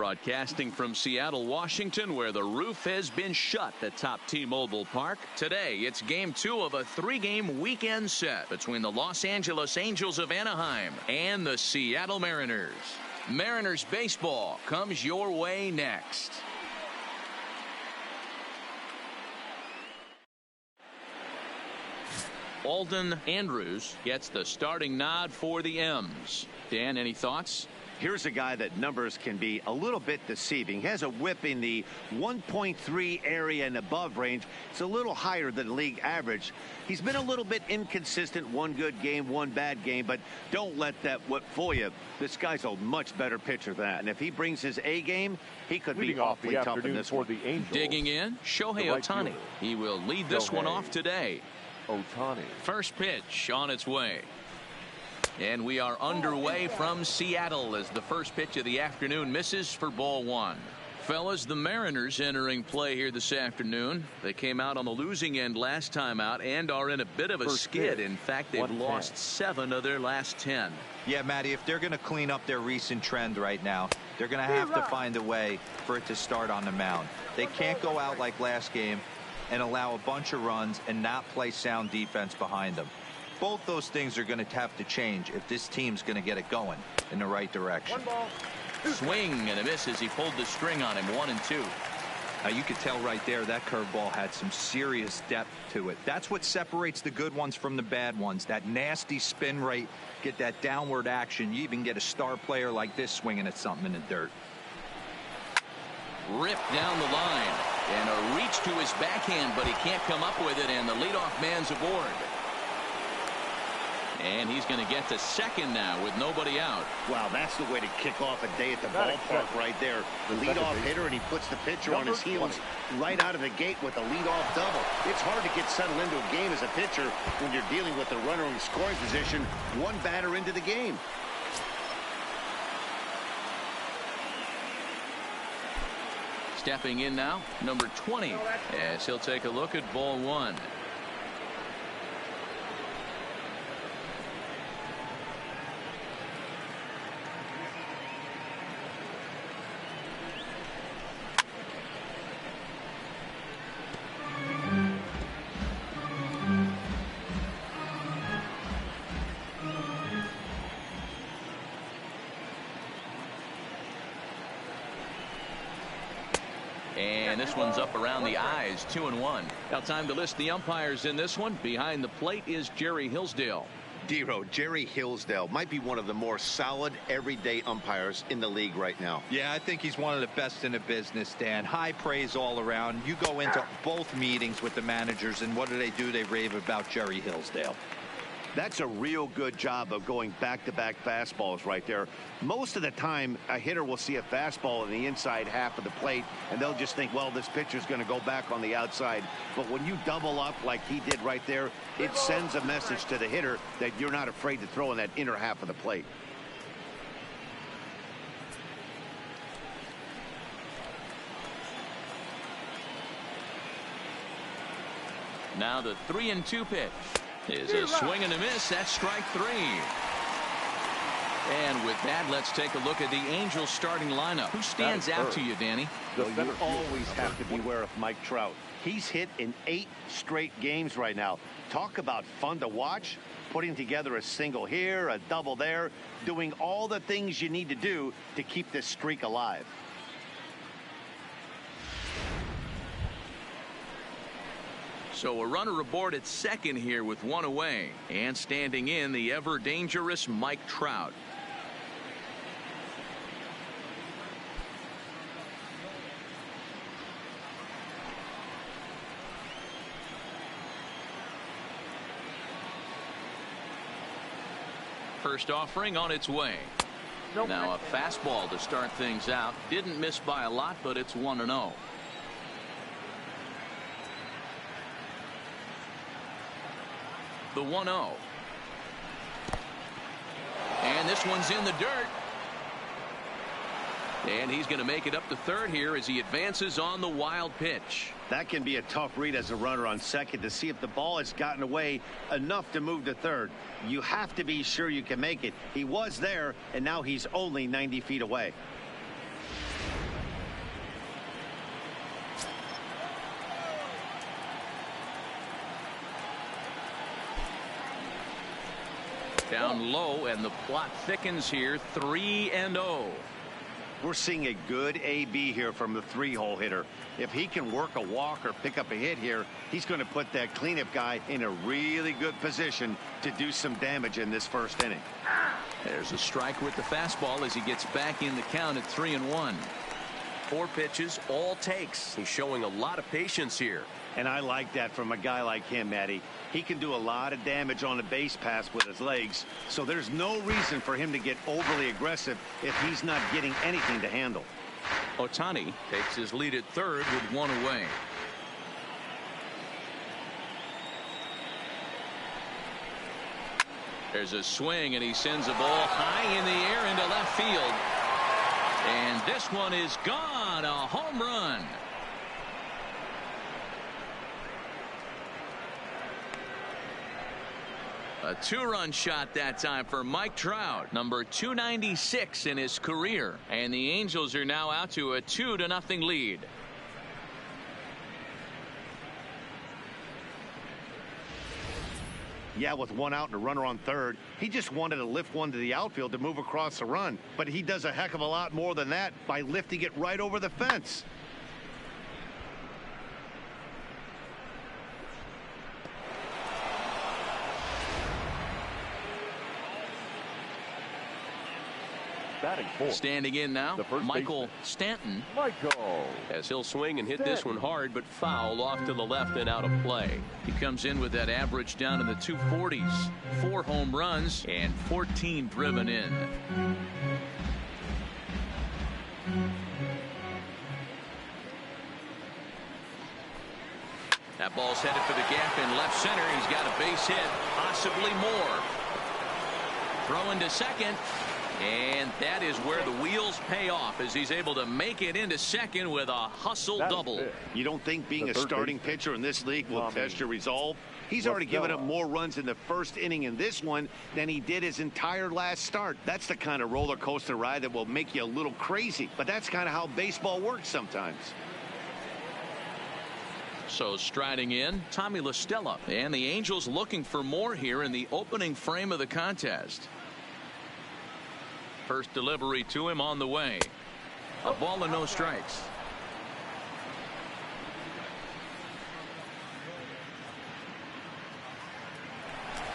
Broadcasting from Seattle, Washington, where the roof has been shut at Top T-Mobile Park. Today, it's Game 2 of a 3-game weekend set between the Los Angeles Angels of Anaheim and the Seattle Mariners. Mariners baseball comes your way next. Alden Andrews gets the starting nod for the M's. Dan, any thoughts? Here's a guy that numbers can be a little bit deceiving. He has a whip in the 1.3 area and above range. It's a little higher than league average. He's been a little bit inconsistent. One good game, one bad game, but don't let that whip fool you. This guy's a much better pitcher than that. And if he brings his A game, he could be awfully tough in this one. Digging in, Shohei Ohtani. He will lead this one off today. Ohtani. First pitch on its way. And we are underway from Seattle as the first pitch of the afternoon misses for ball one. Fellas, the Mariners entering play here this afternoon. They came out on the losing end last time out and are in a bit of a skid. In fact, they've lost 7 of their last 10. Yeah, Matty, if they're going to clean up their recent trend right now, they're going to have to find a way for it to start on the mound. They can't go out like last game and allow a bunch of runs and not play sound defense behind them. Both those things are going to have to change if this team's going to get it going in the right direction. Swing and a miss as he pulled the string on him. 1-2. Now you could tell right there that curveball had some serious depth to it. That's what separates the good ones from the bad ones. That nasty spin rate, get that downward action. You even get a star player like this swinging at something in the dirt. Ripped down the line and a reach to his backhand, but he can't come up with it, and the leadoff man's aboard. And he's going to get to second now with nobody out. Wow, that's the way to kick off a day at the ballpark right there. The leadoff hitter, and he puts the pitcher on his heels right out of the gate with a leadoff double. It's hard to get settled into a game as a pitcher when you're dealing with the runner in scoring position one batter into the game. Stepping in now, number 20, as he'll take a look at ball one. And this one's up around the eyes. 2-1. Now time to list the umpires in this one. Behind the plate is Jerry Hillsdale. Dero, Jerry Hillsdale might be one of the more solid everyday umpires in the league right now. Yeah, I think he's one of the best in the business, Dan. High praise all around. You go into both meetings with the managers, and what do? They rave about Jerry Hillsdale. That's a real good job of going back-to-back fastballs right there. Most of the time, a hitter will see a fastball in the inside half of the plate, and they'll just think, well, this pitcher's going to go back on the outside. But when you double up like he did right there, it sends a message to the hitter that you're not afraid to throw in that inner half of the plate. Now the 3-2 pitch is a swing and a miss. That's strike 3. And with that, let's take a look at the Angels starting lineup. Who stands out to you, Danny? Well, you always have to beware of Mike Trout. He's hit in 8 straight games right now. Talk about fun to watch. Putting together a single here, a double there, doing all the things you need to do to keep this streak alive. So a runner aboard at second here with 1 away, and standing in the ever dangerous Mike Trout. First offering on its way. Now a fastball to start things out. Didn't miss by a lot, but it's 1-0. The 1-0. And this one's in the dirt. And he's going to make it up to third here as he advances on the wild pitch. That can be a tough read as a runner on second to see if the ball has gotten away enough to move to third. You have to be sure you can make it. He was there, and now he's only 90 feet away. Down low, and the plot thickens here. 3-0. We're seeing a good AB here from the 3-hole hitter. If he can work a walk or pick up a hit here, he's going to put that cleanup guy in a really good position to do some damage in this first inning. There's a strike with the fastball as he gets back in the count at 3-1. 4 pitches, all takes. He's showing a lot of patience here. And I like that from a guy like him, Matty. He can do a lot of damage on a base pass with his legs, so there's no reason for him to get overly aggressive if he's not getting anything to handle. Ohtani takes his lead at third with 1 away. There's a swing, and he sends a ball high in the air into left field. And this one is gone. A home run. A 2-run shot that time for Mike Trout, number 296 in his career. And the Angels are now out to a 2-0 lead. Yeah, with 1 out and a runner on third, he just wanted to lift one to the outfield to move across the run. But he does a heck of a lot more than that by lifting it right over the fence. Batting fourth. Standing in now, Michael Stanton. As he'll swing and hit this one hard, but foul off to the left and out of play. He comes in with that average down in the 240s. 4 home runs and 14 driven in. That ball's headed for the gap in left center. He's got a base hit, possibly more. Throwing to second. And that is where the wheels pay off as he's able to make it into second with a hustle double. You don't think being a starting pitcher in this league will test your resolve? He's already given up more runs in the first inning in this one than he did his entire last start. That's the kind of roller coaster ride that will make you a little crazy. But that's kind of how baseball works sometimes. So striding in, Tommy La Stella. And the Angels looking for more here in the opening frame of the contest. First delivery to him on the way. A ball and no strikes.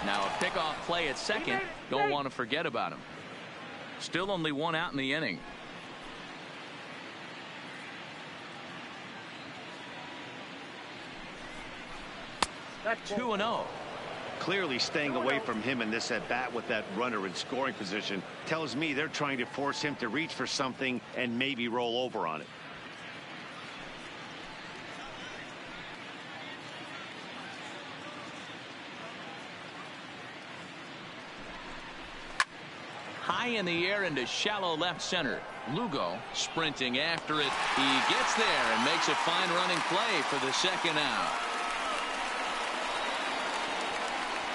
Now a pickoff play at second. Don't want to forget about him. Still only 1 out in the inning. That's 2-0. Clearly staying away from him in this at bat with that runner in scoring position tells me they're trying to force him to reach for something and maybe roll over on it. High in the air into shallow left center. Lugo sprinting after it. He gets there and makes a fine running play for the second out.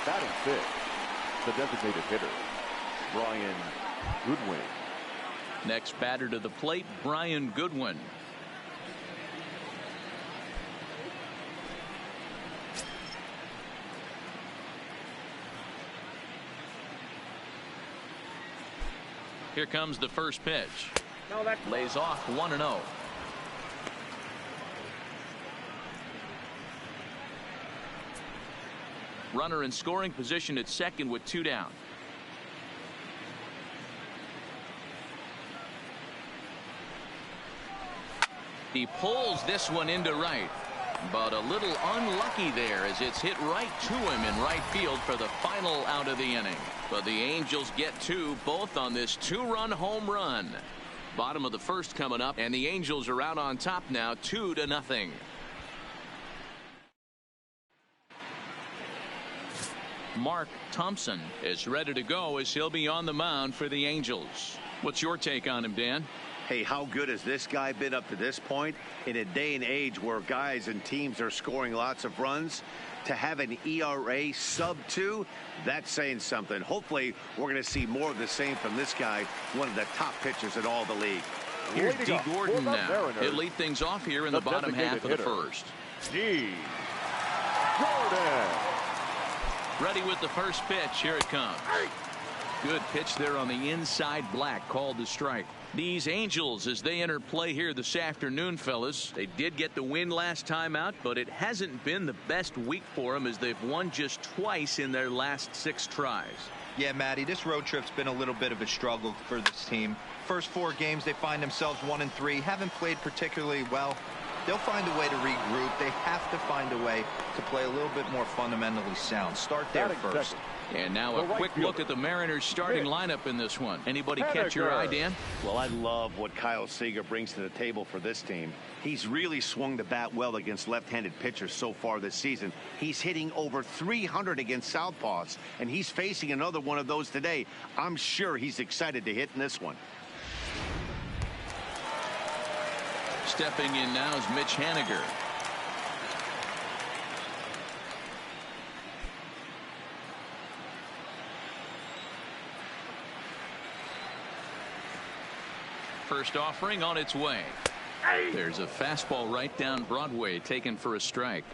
Batting fifth, the designated hitter, Brian Goodwin. Next batter to the plate, Brian Goodwin. Here comes the first pitch. Lays off 1-0. Runner in scoring position at second with 2 down. He pulls this one into right, but a little unlucky there as it's hit right to him in right field for the final out of the inning. But the Angels get 2, both on this 2-run home run. Bottom of the first coming up, and the Angels are out on top now, 2-0. Mark Thompson is ready to go as he'll be on the mound for the Angels. What's your take on him, Dan? Hey, how good has this guy been up to this point? In a day and age where guys and teams are scoring lots of runs, to have an ERA sub-2, that's saying something. Hopefully, we're going to see more of the same from this guy, one of the top pitchers in all the league. Here's D. Gordon now. He'll lead things off here in the bottom half of the first. D. Gordon. Ready with the first pitch. Here it comes. Good pitch there on the inside, black, called the strike. These Angels, as they enter play here this afternoon, fellas, they did get the win last time out, but it hasn't been the best week for them as they've won just twice in their last 6 tries. Yeah, Matty, this road trip's been a little bit of a struggle for this team. First 4 games, they find themselves 1-3, haven't played particularly well. They'll find a way to regroup. They have to find a way to play a little bit more fundamentally sound. Start there first. And now a quick look at the Mariners starting lineup in this one. Anybody catch your eye, Dan? Well, I love what Kyle Seager brings to the table for this team. He's really swung the bat well against left-handed pitchers so far this season. He's hitting over 300 against southpaws, and he's facing another one of those today. I'm sure he's excited to hit in this one. Stepping in now is Mitch Haniger. First offering on its way. There's a fastball right down Broadway, taken for a strike.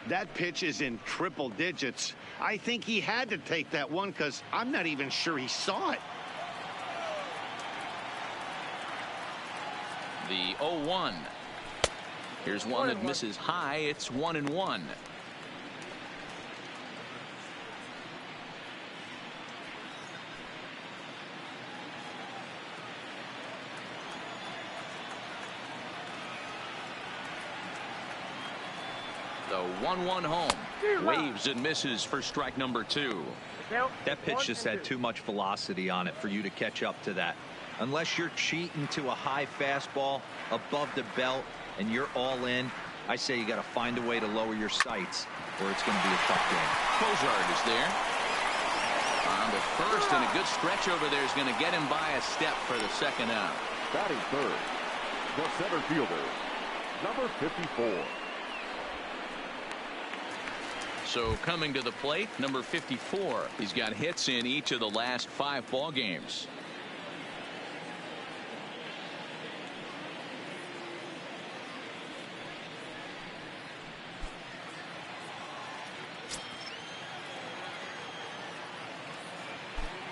That pitch is in triple digits. I think he had to take that one because I'm not even sure he saw it. The 0-1. Here's one that misses high. It's 1-1. The 1-1 home. Waves and misses for strike number 2. That pitch just had too much velocity on it for you to catch up to that. Unless you're cheating to a high fastball above the belt and you're all in, I say you got to find a way to lower your sights or it's going to be a tough game. Cozart is there. On the first, and a good stretch over there is going to get him by a step for the second out. Batting third, the center fielder, number 54. So coming to the plate, number 54. He's got hits in each of the last 5 ball games.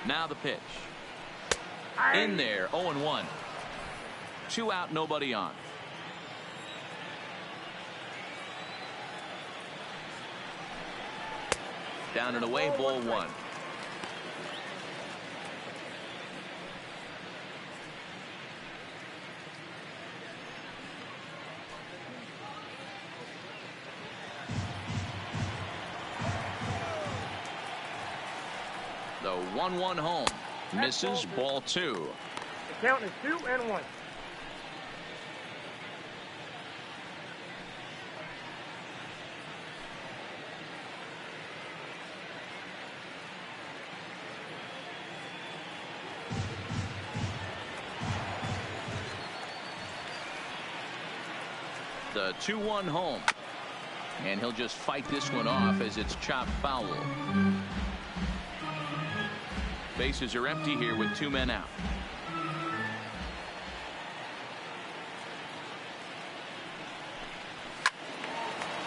Now the pitch. In there, 0-1. 2 out, nobody on. Down and away, ball 1. The 1-1 home. Misses, ball 2. The count is 2-1. The 2-1 home. And he'll just fight this one off as it's chopped foul. Bases are empty here with 2 men out.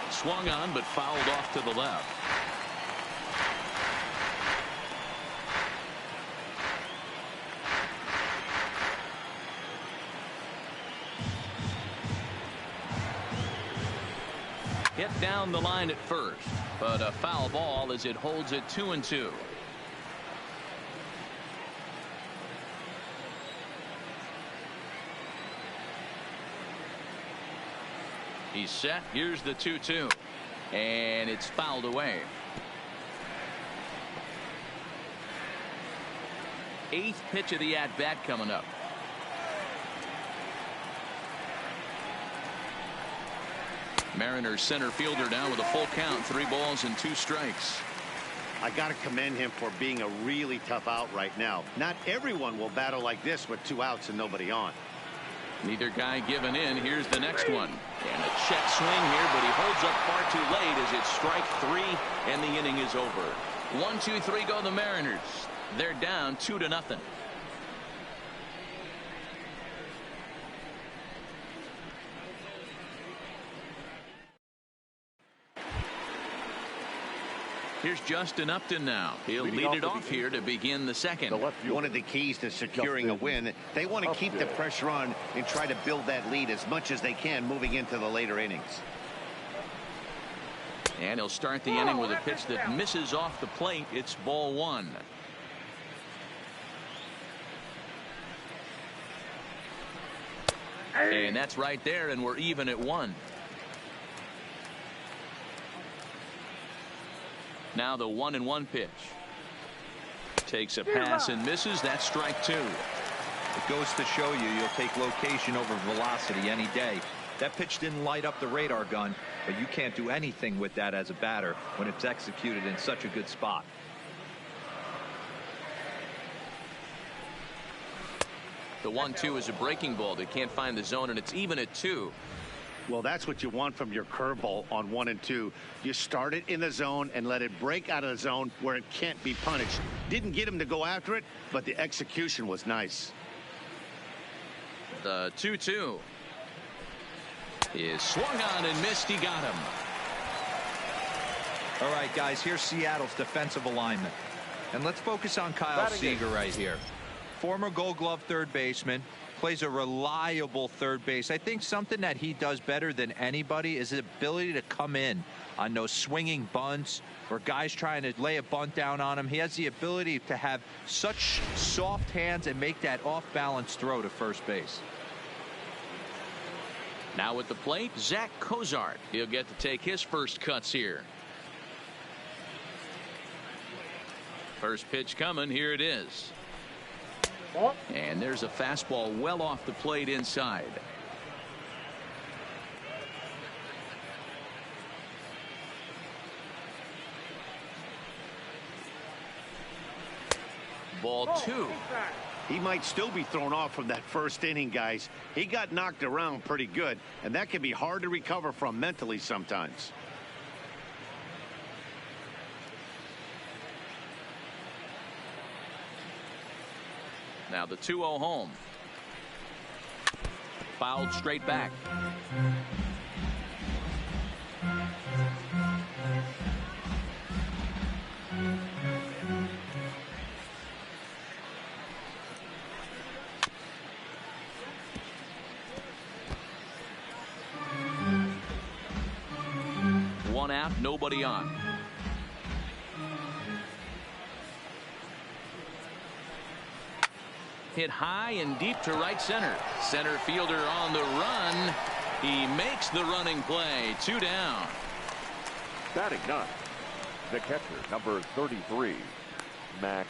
Swung on but fouled off to the left. Hit down the line at first, but a foul ball as it holds it 2-2. He's set. Here's the 2-2. And it's fouled away. 8th pitch of the at-bat coming up. Mariners center fielder down with a full count. 3 balls and 2 strikes. I got to commend him for being a really tough out right now. Not everyone will battle like this with 2 outs and nobody on. Neither guy giving in. Here's the next one. And a check swing here, but he holds up far too late as it's strike 3 and the inning is over. 1, 2, 3 go the Mariners. They're down 2-0. Here's Justin Upton now. He'll lead it off here to begin the second. One of the keys to securing a win, they want to keep the pressure on and try to build that lead as much as they can moving into the later innings. And he'll start the inning with a pitch that misses off the plate. It's ball one. And that's right there, and we're even at one. Now the 1-1 pitch. Takes a pass and misses. That's strike two. It goes to show you'll take location over velocity any day. That pitch didn't light up the radar gun, but you can't do anything with that as a batter when it's executed in such a good spot. The 1-2 is a breaking ball. They can't find the zone, and it's even at 2. Well, that's what you want from your curveball on 1 and 2. You start it in the zone and let it break out of the zone where it can't be punished. Didn't get him to go after it, but the execution was nice. The 2-2 is swung on and missed. He got him. All right, guys, here's Seattle's defensive alignment. And let's focus on Kyle Seager right here. Former Gold Glove third baseman, plays a reliable third base. I think something that he does better than anybody is his ability to come in on those swinging bunts or guys trying to lay a bunt down on him. He has the ability to have such soft hands and make that off-balance throw to first base. Now at the plate, Zach Cozart. He'll get to take his first cuts here. First pitch coming. Here it is. And there's a fastball well off the plate inside. Ball two. He might still be thrown off from that first inning, guys. He got knocked around pretty good, and that can be hard to recover from mentally sometimes. Now the 2-0 home. Fouled straight back. One out, nobody on. Hit high and deep to right center. Center fielder on the run. He makes the running play. 2 down. Batting ninth, the catcher, number 33, Max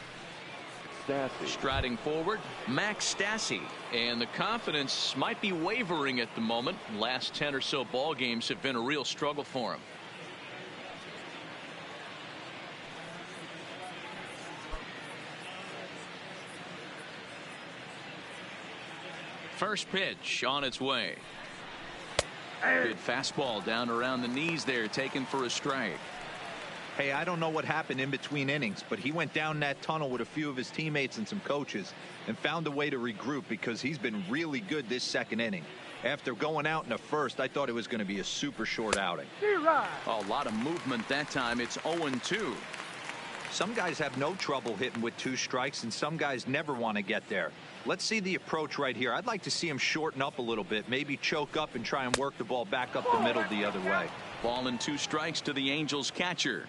Stassi. Striding forward, Max Stassi. And the confidence might be wavering at the moment. Last 10 or so ball games have been a real struggle for him. First pitch on its way. Good fastball down around the knees there, taken for a strike. Hey, I don't know what happened in between innings, but he went down that tunnel with a few of his teammates and some coaches and found a way to regroup because he's been really good this second inning. After going out in the first, I thought it was going to be a super short outing. A lot of movement that time. It's 0-2. Some guys have no trouble hitting with 2 strikes, and some guys never want to get there. Let's see the approach right here. I'd like to see him shorten up a little bit, maybe choke up and try and work the ball back up the middle the other way. Ball and 2 strikes to the Angels catcher.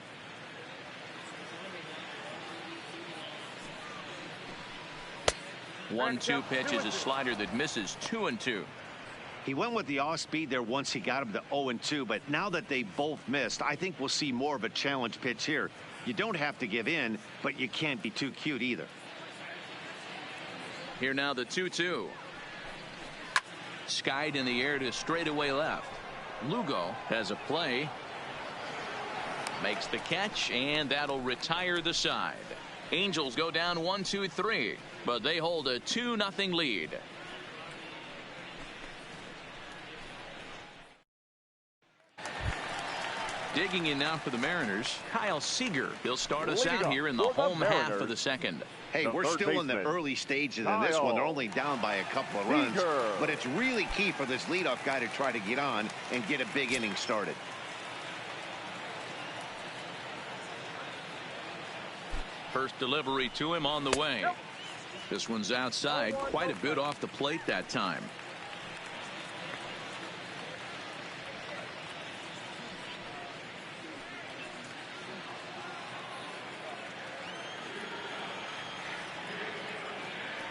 One-two pitch is a slider that misses. 2-2. He went with the off speed there once he got him to 0-2, but now that they both missed, I think we'll see more of a challenge pitch here. You don't have to give in, but you can't be too cute either. Here now the 2-2. Skied in the air to straightaway left. Lugo has a play. Makes the catch, and that'll retire the side. Angels go down 1-2-3, but they hold a 2-0 lead. Digging in now for the Mariners, Kyle Seager. He'll start us out here in the home half of the second. Hey, we're still in the early stages in this one. They're only down by a couple of runs, but it's really key for this leadoff guy to try to get on and get a big inning started. First delivery to him on the way. This one's outside, quite a bit off the plate that time.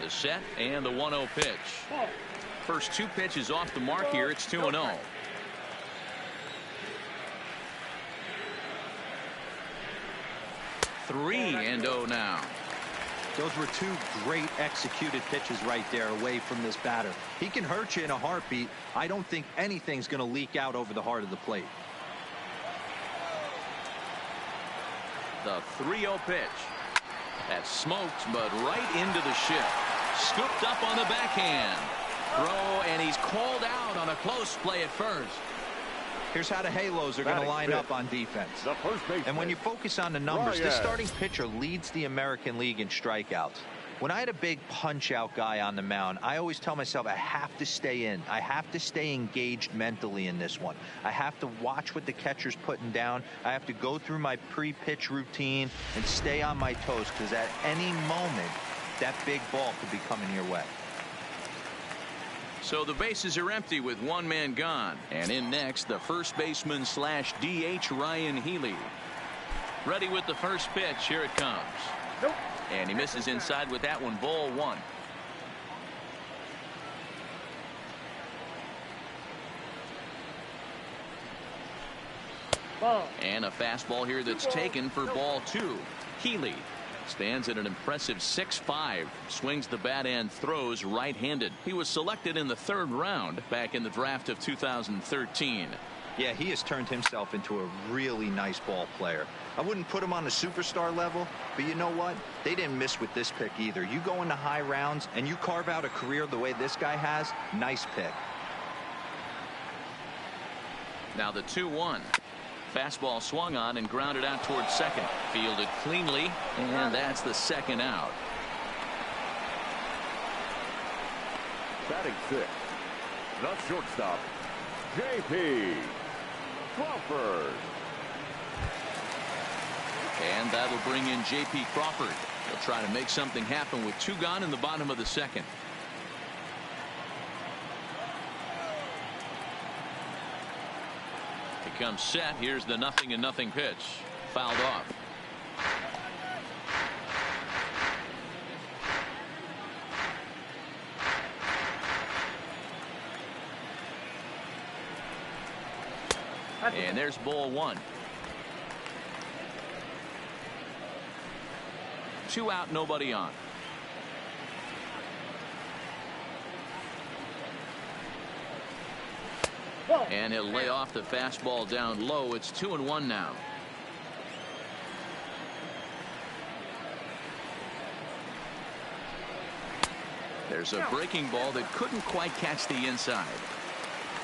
The set and the 1-0 pitch. First two pitches off the mark here. It's 2-0. Three and 0 now. Those were two great executed pitches right there away from this batter. He can hurt you in a heartbeat. I don't think anything's going to leak out over the heart of the plate. The 3-0 pitch. That's smoked, but right into the shift. Scooped up on the backhand. Throw, and he's called out on a close play at first. Here's how the Halos are going to line up on defense. And when you focus on the numbers, this starting pitcher leads the American League in strikeouts. When I had a big punch-out guy on the mound, I always tell myself I have to stay in. I have to stay engaged mentally in this one. I have to watch what the catcher's putting down. I have to go through my pre-pitch routine and stay on my toes, because at any moment, that big ball could be coming your way. So the bases are empty with one man gone. And in next, the first baseman slash DH, Ryan Healy. Ready with the first pitch. Here it comes. And he misses inside with that one. Ball one. And a fastball here that's taken for ball two. Healy stands at an impressive 6'5", swings the bat and throws right-handed. He was selected in the 3rd round back in the draft of 2013. Yeah, he has turned himself into a really nice ball player. I wouldn't put him on the superstar level, but you know what? They didn't miss with this pick either. You go into high rounds and you carve out a career the way this guy has, nice pick. Now the 2-1. Fastball swung on and grounded out towards second. Fielded cleanly, and that's the second out. Batting 6, the shortstop, J.P. Crawford. And that'll bring in J.P. Crawford. He'll try to make something happen with 2 gone in the bottom of the second. Comes set. Here's the 0-0 pitch. Fouled off. And there's ball one. 2 out, nobody on. And he'll lay off the fastball down low. It's 2-1 now. There's a breaking ball that couldn't quite catch the inside.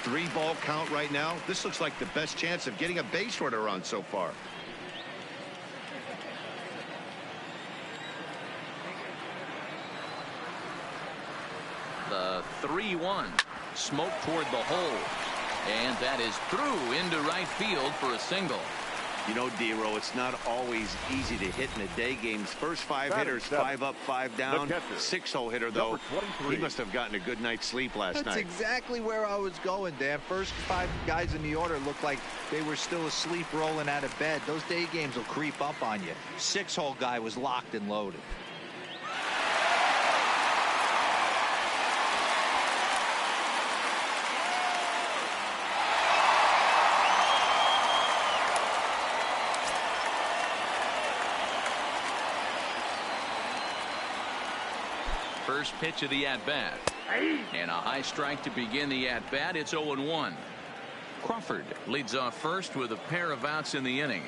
3-ball count right now. This looks like the best chance of getting a base runner on so far. The 3-1. Smoke toward the hole. And that is through into right field for a single. You know, D-Row, it's not always easy to hit in the day games. First 5 hitters, 5 up, 5 down. 6-hole hitter, though. He must have gotten a good night's sleep last night. That's exactly where I was going, Dan. First 5 guys in the order looked like they were still asleep rolling out of bed. Those day games will creep up on you. 6-hole guy was locked and loaded. First pitch of the at-bat. And a high strike to begin the at-bat. It's 0-1. Crawford leads off first with a pair of outs in the inning.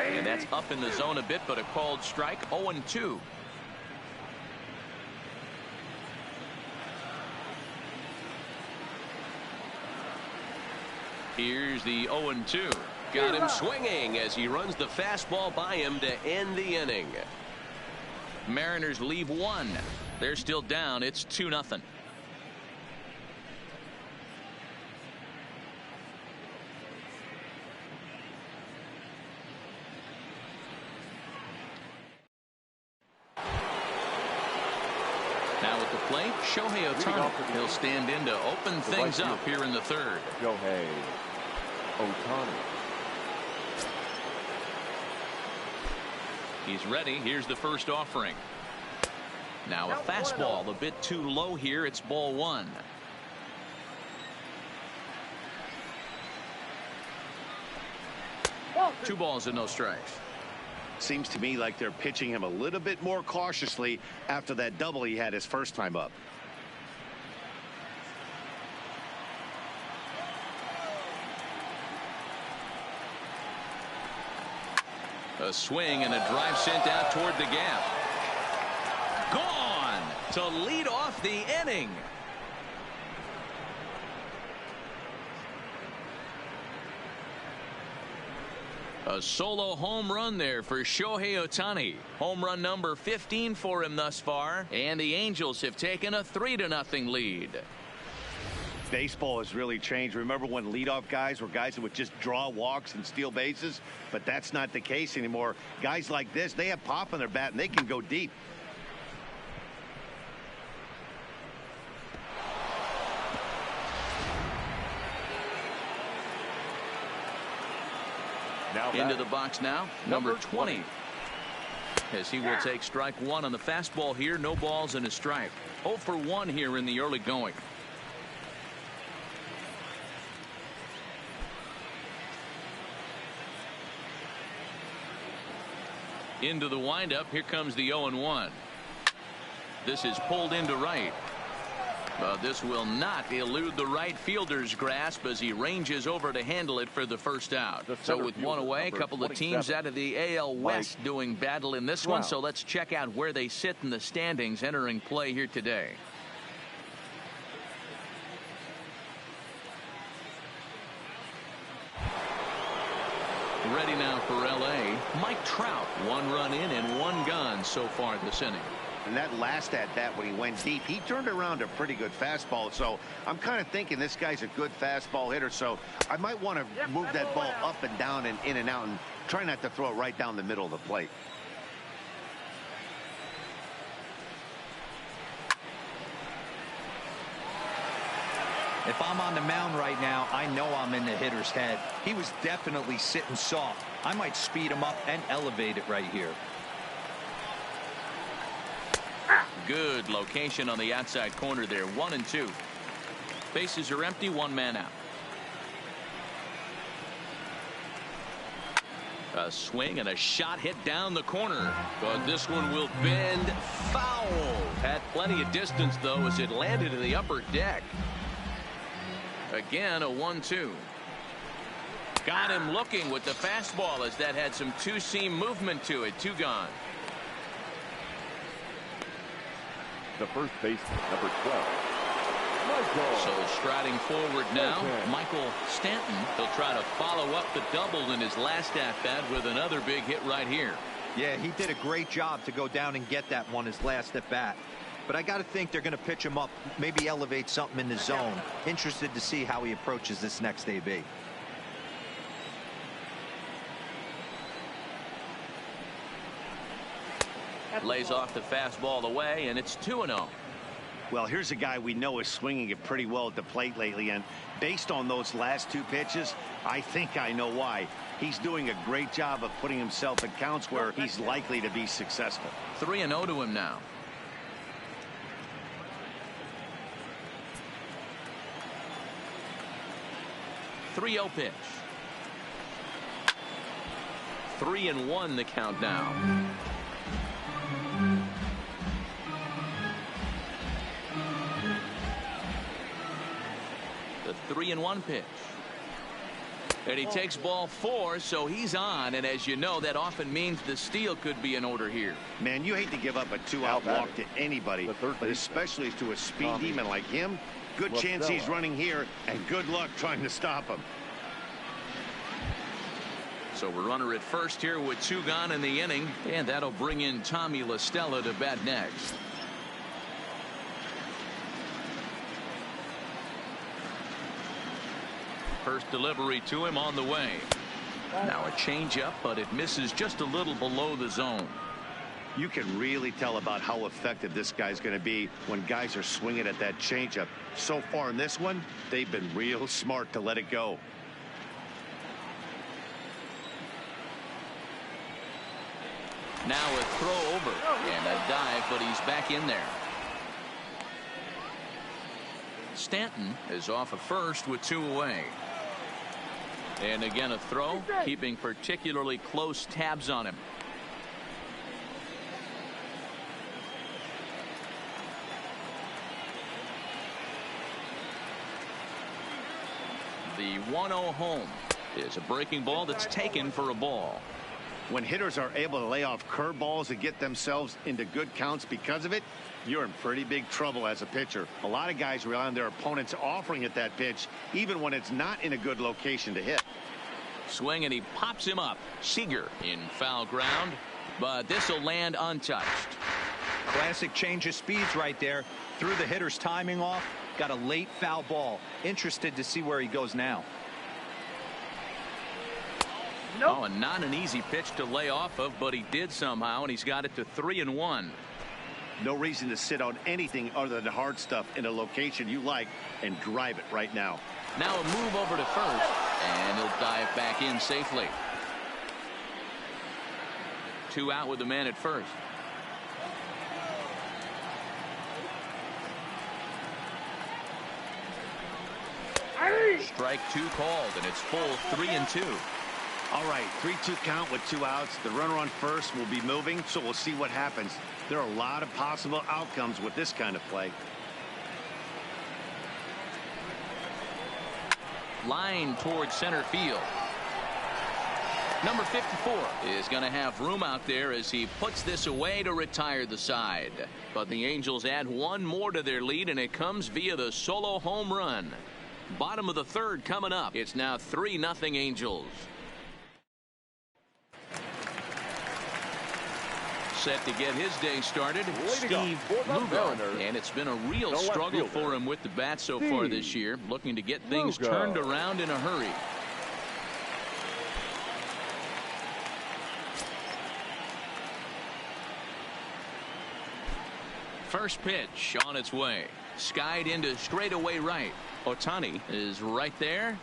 And that's up in the zone a bit, but a called strike. 0-2. Here's the 0-2. Got him swinging as he runs the fastball by him to end the inning. Mariners leave 1. They're still down. It's 2-0. Now at the plate, Shohei Ohtani. He'll stand in to open things up here in the third. Shohei Ohtani. He's ready. Here's the first offering. Now a fastball a bit too low here. It's ball one. Two balls and no strikes. Seems to me like they're pitching him a little bit more cautiously after that double he had his first time up. A swing and a drive sent out toward the gap. Gone to lead off the inning. A solo home run there for Shohei Ohtani. Home run number 15 for him thus far. And the Angels have taken a 3-0 lead. Baseball has really changed. Remember when leadoff guys were guys that would just draw walks and steal bases? But that's not the case anymore. Guys like this, they have pop on their bat and they can go deep. Into the box now, number 20. As he will take strike one on the fastball here. No balls and a strike. 0 for 1 here in the early going. Into the windup. Here comes the 0-1. This is pulled into right. This will not elude the right fielder's grasp as he ranges over to handle it for the first out. So with one away, a couple of teams out of the AL West doing battle in this one. So let's check out where they sit in the standings entering play here today. Ready now for LA, Mike Trout. 1 run in and 1 gone so far this inning. And that last at bat when he went deep, he turned around a pretty good fastball. So I'm kind of thinking this guy's a good fastball hitter. So I might want to move that ball up and down and in and out and try not to throw it right down the middle of the plate. If I'm on the mound right now, I know I'm in the hitter's head. He was definitely sitting soft. I might speed him up and elevate it right here. Good location on the outside corner there. 1 and 2. Bases are empty. 1 man out. A swing and a shot hit down the corner. But this one will bend foul. Had plenty of distance though as it landed in the upper deck. Again a 1-2. Got him looking with the fastball as that had some two-seam movement to it. 2 gone. The first baseman, number 12. Michael. So striding forward now, Michael Stanton. He'll try to follow up the double in his last at-bat with another big hit right here. Yeah, he did a great job to go down and get that one his last at-bat. But I got to think they're going to pitch him up, maybe elevate something in the zone. Interested to see how he approaches this next AB. Lays off the fastball away, and it's 2-0. Well, here's a guy we know is swinging it pretty well at the plate lately, and based on those last 2 pitches, I think I know why. He's doing a great job of putting himself in counts where he's likely to be successful. 3-0 to him now. .30 pitch. 3-1 the count now. The 3-1 pitch. And he takes ball 4, so he's on. And as you know, that often means the steal could be in order here. Man, you hate to give up a 2-out walk to anybody, but especially to a speed demon like him. Good chance he's running here, and good luck trying to stop him. So we're runner at first here with 2 gone in the inning, and that'll bring in Tommy La Stella to bat next. First delivery to him on the way. Now a changeup, but it misses just a little below the zone. You can really tell about how effective this guy's going to be when guys are swinging at that changeup. So far in this one, they've been real smart to let it go. Now a throw over and a dive, but he's back in there. Stanton is off of first with 2 away. And again a throw, keeping particularly close tabs on him. The 1-0 home is a breaking ball that's taken for a ball. When hitters are able to lay off curveballs and get themselves into good counts because of it, you're in pretty big trouble as a pitcher. A lot of guys rely on their opponents offering at that pitch, even when it's not in a good location to hit. Swing and he pops him up. Seager in foul ground, but this will land untouched. Classic change of speeds right there. Threw the hitter's timing off. Got a late foul ball. Interested to see where he goes now. Oh, and not an easy pitch to lay off of, but he did somehow, and he's got it to 3-1. No reason to sit on anything other than hard stuff in a location you like and drive it right now. Now a move over to first, and he'll dive back in safely. 2 out with the man at first. Strike 2 called, and it's full 3-2. All right, 3-2 count with 2 outs. The runner on first will be moving, so we'll see what happens. There are a lot of possible outcomes with this kind of play. Line towards center field. Number 54 is going to have room out there as he puts this away to retire the side. But the Angels add 1 more to their lead, and it comes via the solo home run. Bottom of the 3rd coming up. It's now 3-0 Angels. Set to get his day started, Steve Lugo. And it's been a real struggle for him with the bat so far this year, looking to get things turned around in a hurry. First pitch on its way. Skied into straightaway right. Ohtani is right there.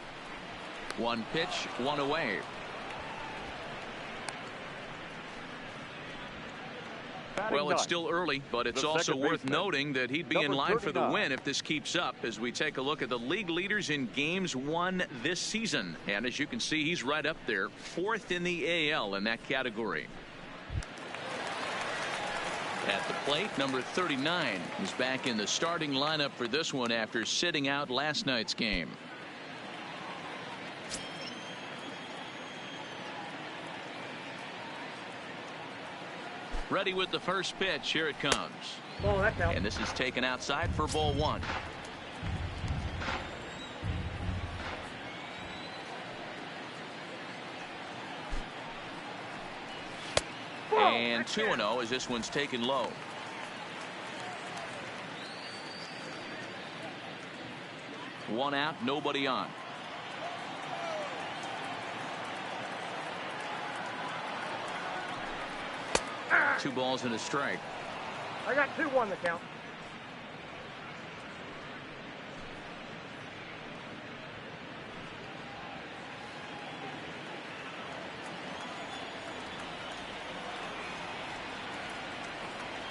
1 pitch, 1 away. Well, it's still early, but it's also worth noting that he'd be in line for the win if this keeps up as we take a look at the league leaders in games won this season. And as you can see, he's right up there, 4th in the AL in that category. At the plate, number 39 is back in the starting lineup for this one after sitting out last night's game. Ready with the first pitch. Here it comes. And this is taken outside for ball 1. And 2-0 as this one's taken low. One out, nobody on. Two balls and a strike. I got 2-1 the count.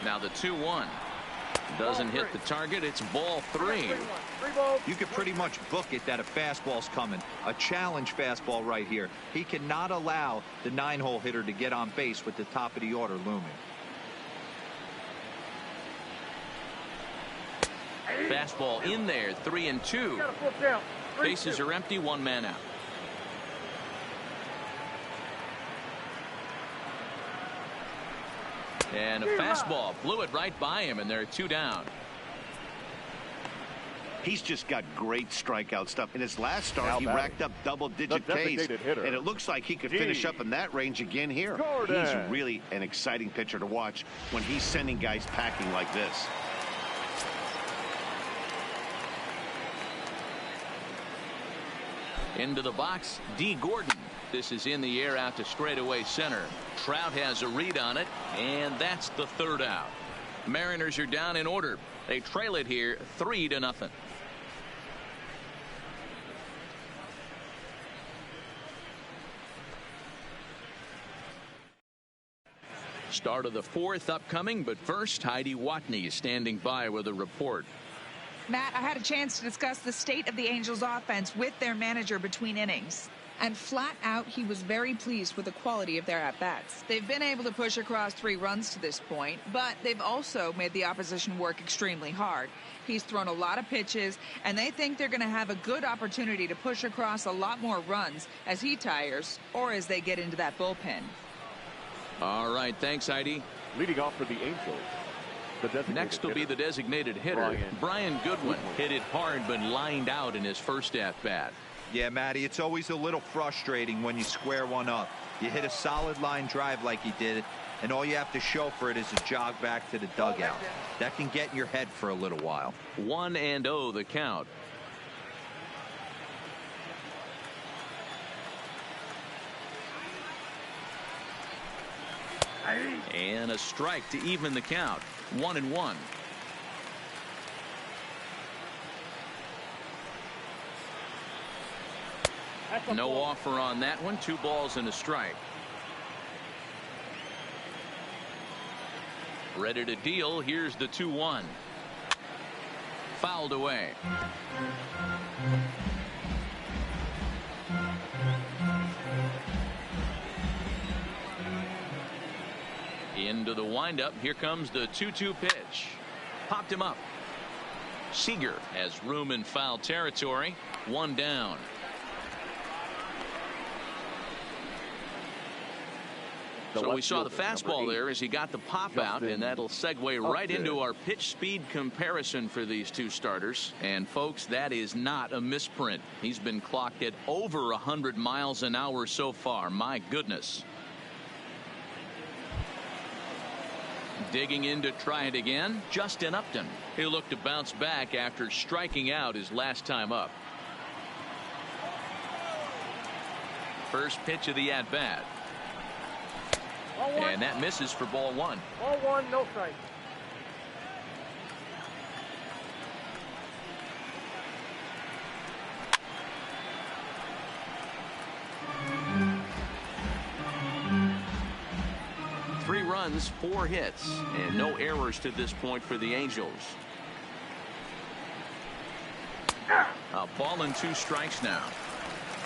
Now the 2-1 doesn't hit the target. It's ball 3. You could pretty much book it that a fastball's coming. A challenge fastball right here. He cannot allow the 9-hole hitter to get on base with the top of the order looming. Fastball in there, 3-2. Bases are empty, 1 man out. And a fastball blew it right by him, and they're 2 down. He's just got great strikeout stuff. In his last start, he racked up double-digit Ks, and it looks like he could finish up in that range again here. He's really an exciting pitcher to watch when he's sending guys packing like this. Into the box, D. Gordon. This is in the air out to straightaway center. Trout has a read on it, and that's the third out. Mariners are down in order. They trail it here 3-0. Start of the fourth upcoming, but first, Heidi Watney is standing by with a report. Matt, I had a chance to discuss the state of the Angels offense with their manager between innings. And flat out, he was very pleased with the quality of their at-bats. They've been able to push across 3 runs to this point, but they've also made the opposition work extremely hard. He's thrown a lot of pitches, and they think they're going to have a good opportunity to push across a lot more runs as he tires or as they get into that bullpen. All right, thanks, Heidi. Leading off for the Angels. Next will be the designated hitter, Brian Goodwin. Hit it hard, but lined out in his first at-bat. Yeah, Matty, it's always a little frustrating when you square one up. You hit a solid line drive like he did, and all you have to show for it is a jog back to the dugout. That can get in your head for a little while. 1-0 the count. And a strike to even the count. 1-1. No offer on that one. 2 balls and a strike. Ready to deal. Here's the 2-1. Fouled away. Into the windup. Here comes the 2-2 pitch. Popped him up. Seager has room in foul territory. 1 down. So we saw the fastball there as he got the pop out, and that'll segue right into our pitch speed comparison for these two starters. And folks, that is not a misprint. He's been clocked at over 100 miles an hour so far. My goodness. Digging in to try it again, Justin Upton. He'll look to bounce back after striking out his last time up. First pitch of the at-bat. And that misses for ball 1. Ball 1, no strike. Three runs, 4 hits, and no errors to this point for the Angels. A ball and 2 strikes now.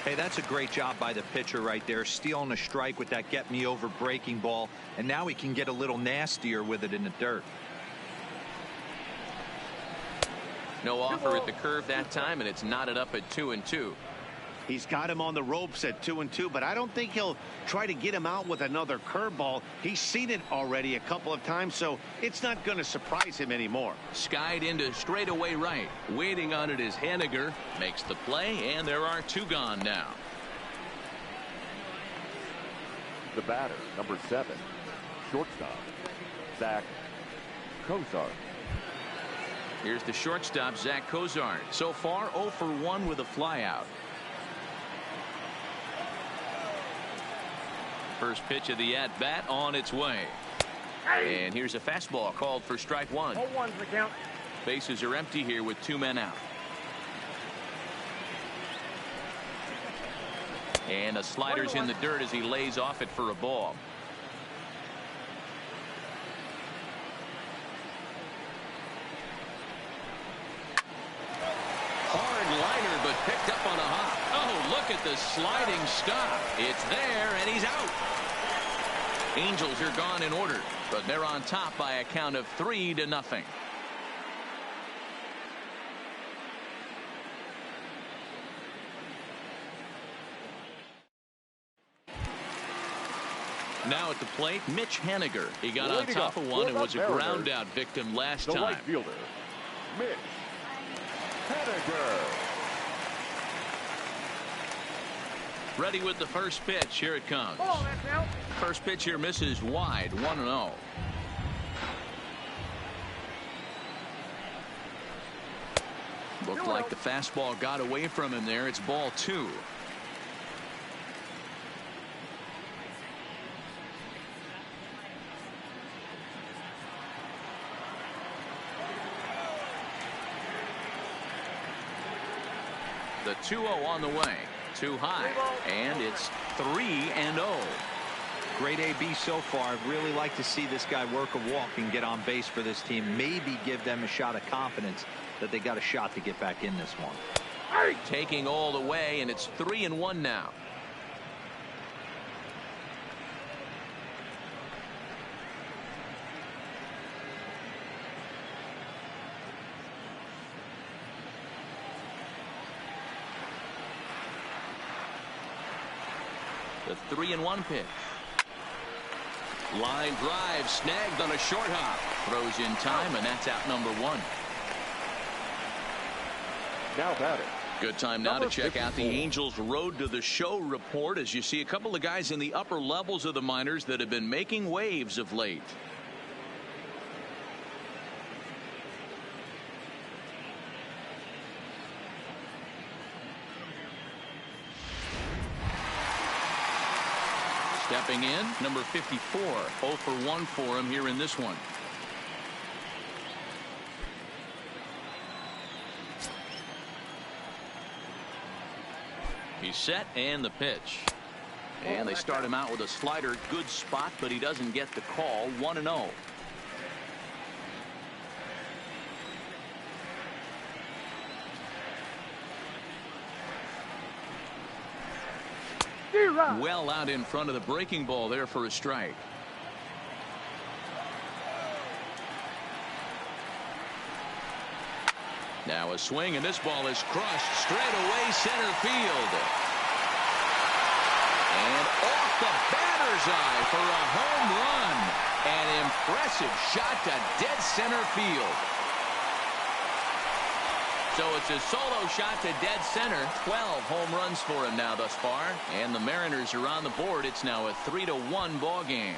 Hey, that's a great job by the pitcher right there, stealing a strike with that get me over breaking ball, and now he can get a little nastier with it in the dirt. No offer at the curve that time, and it's knotted up at 2-2. He's got him on the ropes at 2-2, but I don't think he'll try to get him out with another curveball. He's seen it already a couple of times, so it's not going to surprise him anymore. Skied into straightaway right. Waiting on it is Haniger. Makes the play, and there are 2 gone now. The batter, number 7, shortstop, Zach Cozart. Here's the shortstop, Zach Cozart. So far, 0 for 1 with a flyout. First pitch of the at-bat on its way. And here's a fastball called for strike 1. 0-1's the count. Bases are empty here with 2 men out. And a slider's in the dirt as he lays off it for a ball. Hard liner, but picked up on a hop. Oh, look at the sliding stop. It's there, and he's out. Angels are gone in order, but they're on top by a count of 3-0. Now at the plate, Mitch Haniger. He got on top of one and was a ground out victim last time. Right fielder, Mitch Haniger. Ready with the first pitch. Here it comes. Ball, that's out. First pitch here misses wide. 1-0. Looked like the fastball got away from him there. It's ball 2. The 2-0 on the way. Too high. And it's 3-0. Great AB so far. I'd really like to see this guy work a walk and get on base for this team. Maybe give them a shot of confidence that they got a shot to get back in this one. Taking all the way, and it's 3-1 now. The 3-1 pitch. Line drive snagged on a short hop. Throws in time, and that's out number 1. Now batting. Good time now to check out the Angels Road to the Show report, as you see a couple of guys in the upper levels of the minors that have been making waves of late. Stepping in, number 54. 0 for 1 for him here in this one. He's set, and the pitch. And they start him out with a slider. Good spot, but he doesn't get the call. 1-0. Well out in front of the breaking ball there for a strike. Now a swing, and this ball is crushed straight away center field. And off the batter's eye for a home run. An impressive shot to dead center field. So it's a solo shot to dead center. 12 home runs for him now thus far. And the Mariners are on the board. It's now a 3-1 ball game.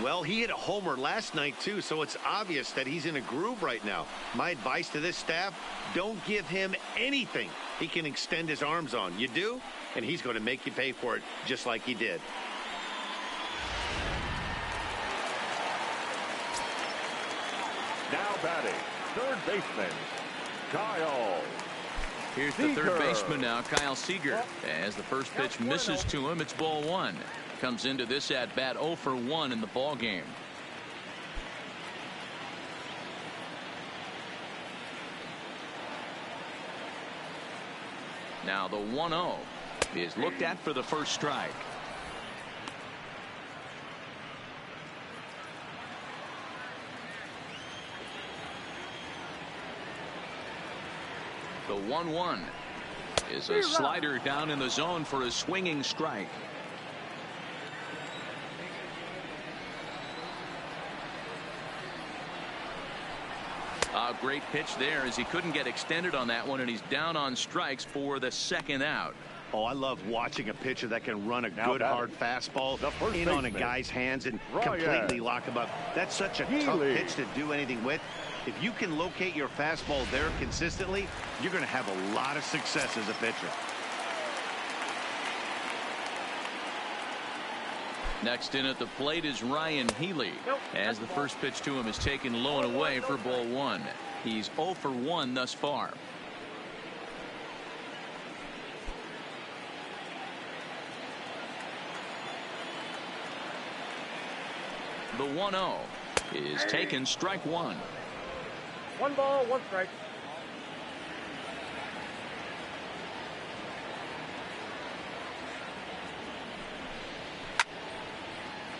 Well, he hit a homer last night, too, so it's obvious that he's in a groove right now. My advice to this staff, don't give him anything he can extend his arms on. You do, and he's going to make you pay for it just like he did. Now batting, third baseman, Kyle. Here's the third baseman now, Kyle Seager. As the first pitch misses to him, it's ball 1. Comes into this at bat 0 for 1 in the ball game. Now the 1-0 is looked at for the first strike. The 1-1 is a slider down in the zone for a swinging strike. A great pitch there, as he couldn't get extended on that one, and he's down on strikes for the second out. Oh, I love watching a pitcher that can run a good hard fastball in on a guy's hands and completely lock him up. That's such a tough pitch to do anything with. If you can locate your fastball there consistently, you're going to have a lot of success as a pitcher. Next in at the plate is Ryan Healy, as the first pitch to him is taken low and away for ball 1. He's 0 for 1 thus far. The 1-0 is taken, strike 1. 1 ball, 1 strike.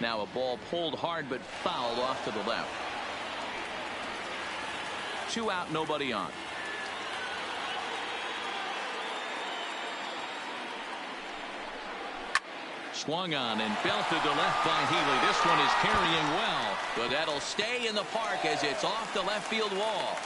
Now a ball pulled hard but fouled off to the left. 2 out, nobody on. Swung on and belted to left by Healy. This one is carrying well, but that'll stay in the park as it's off the left field wall.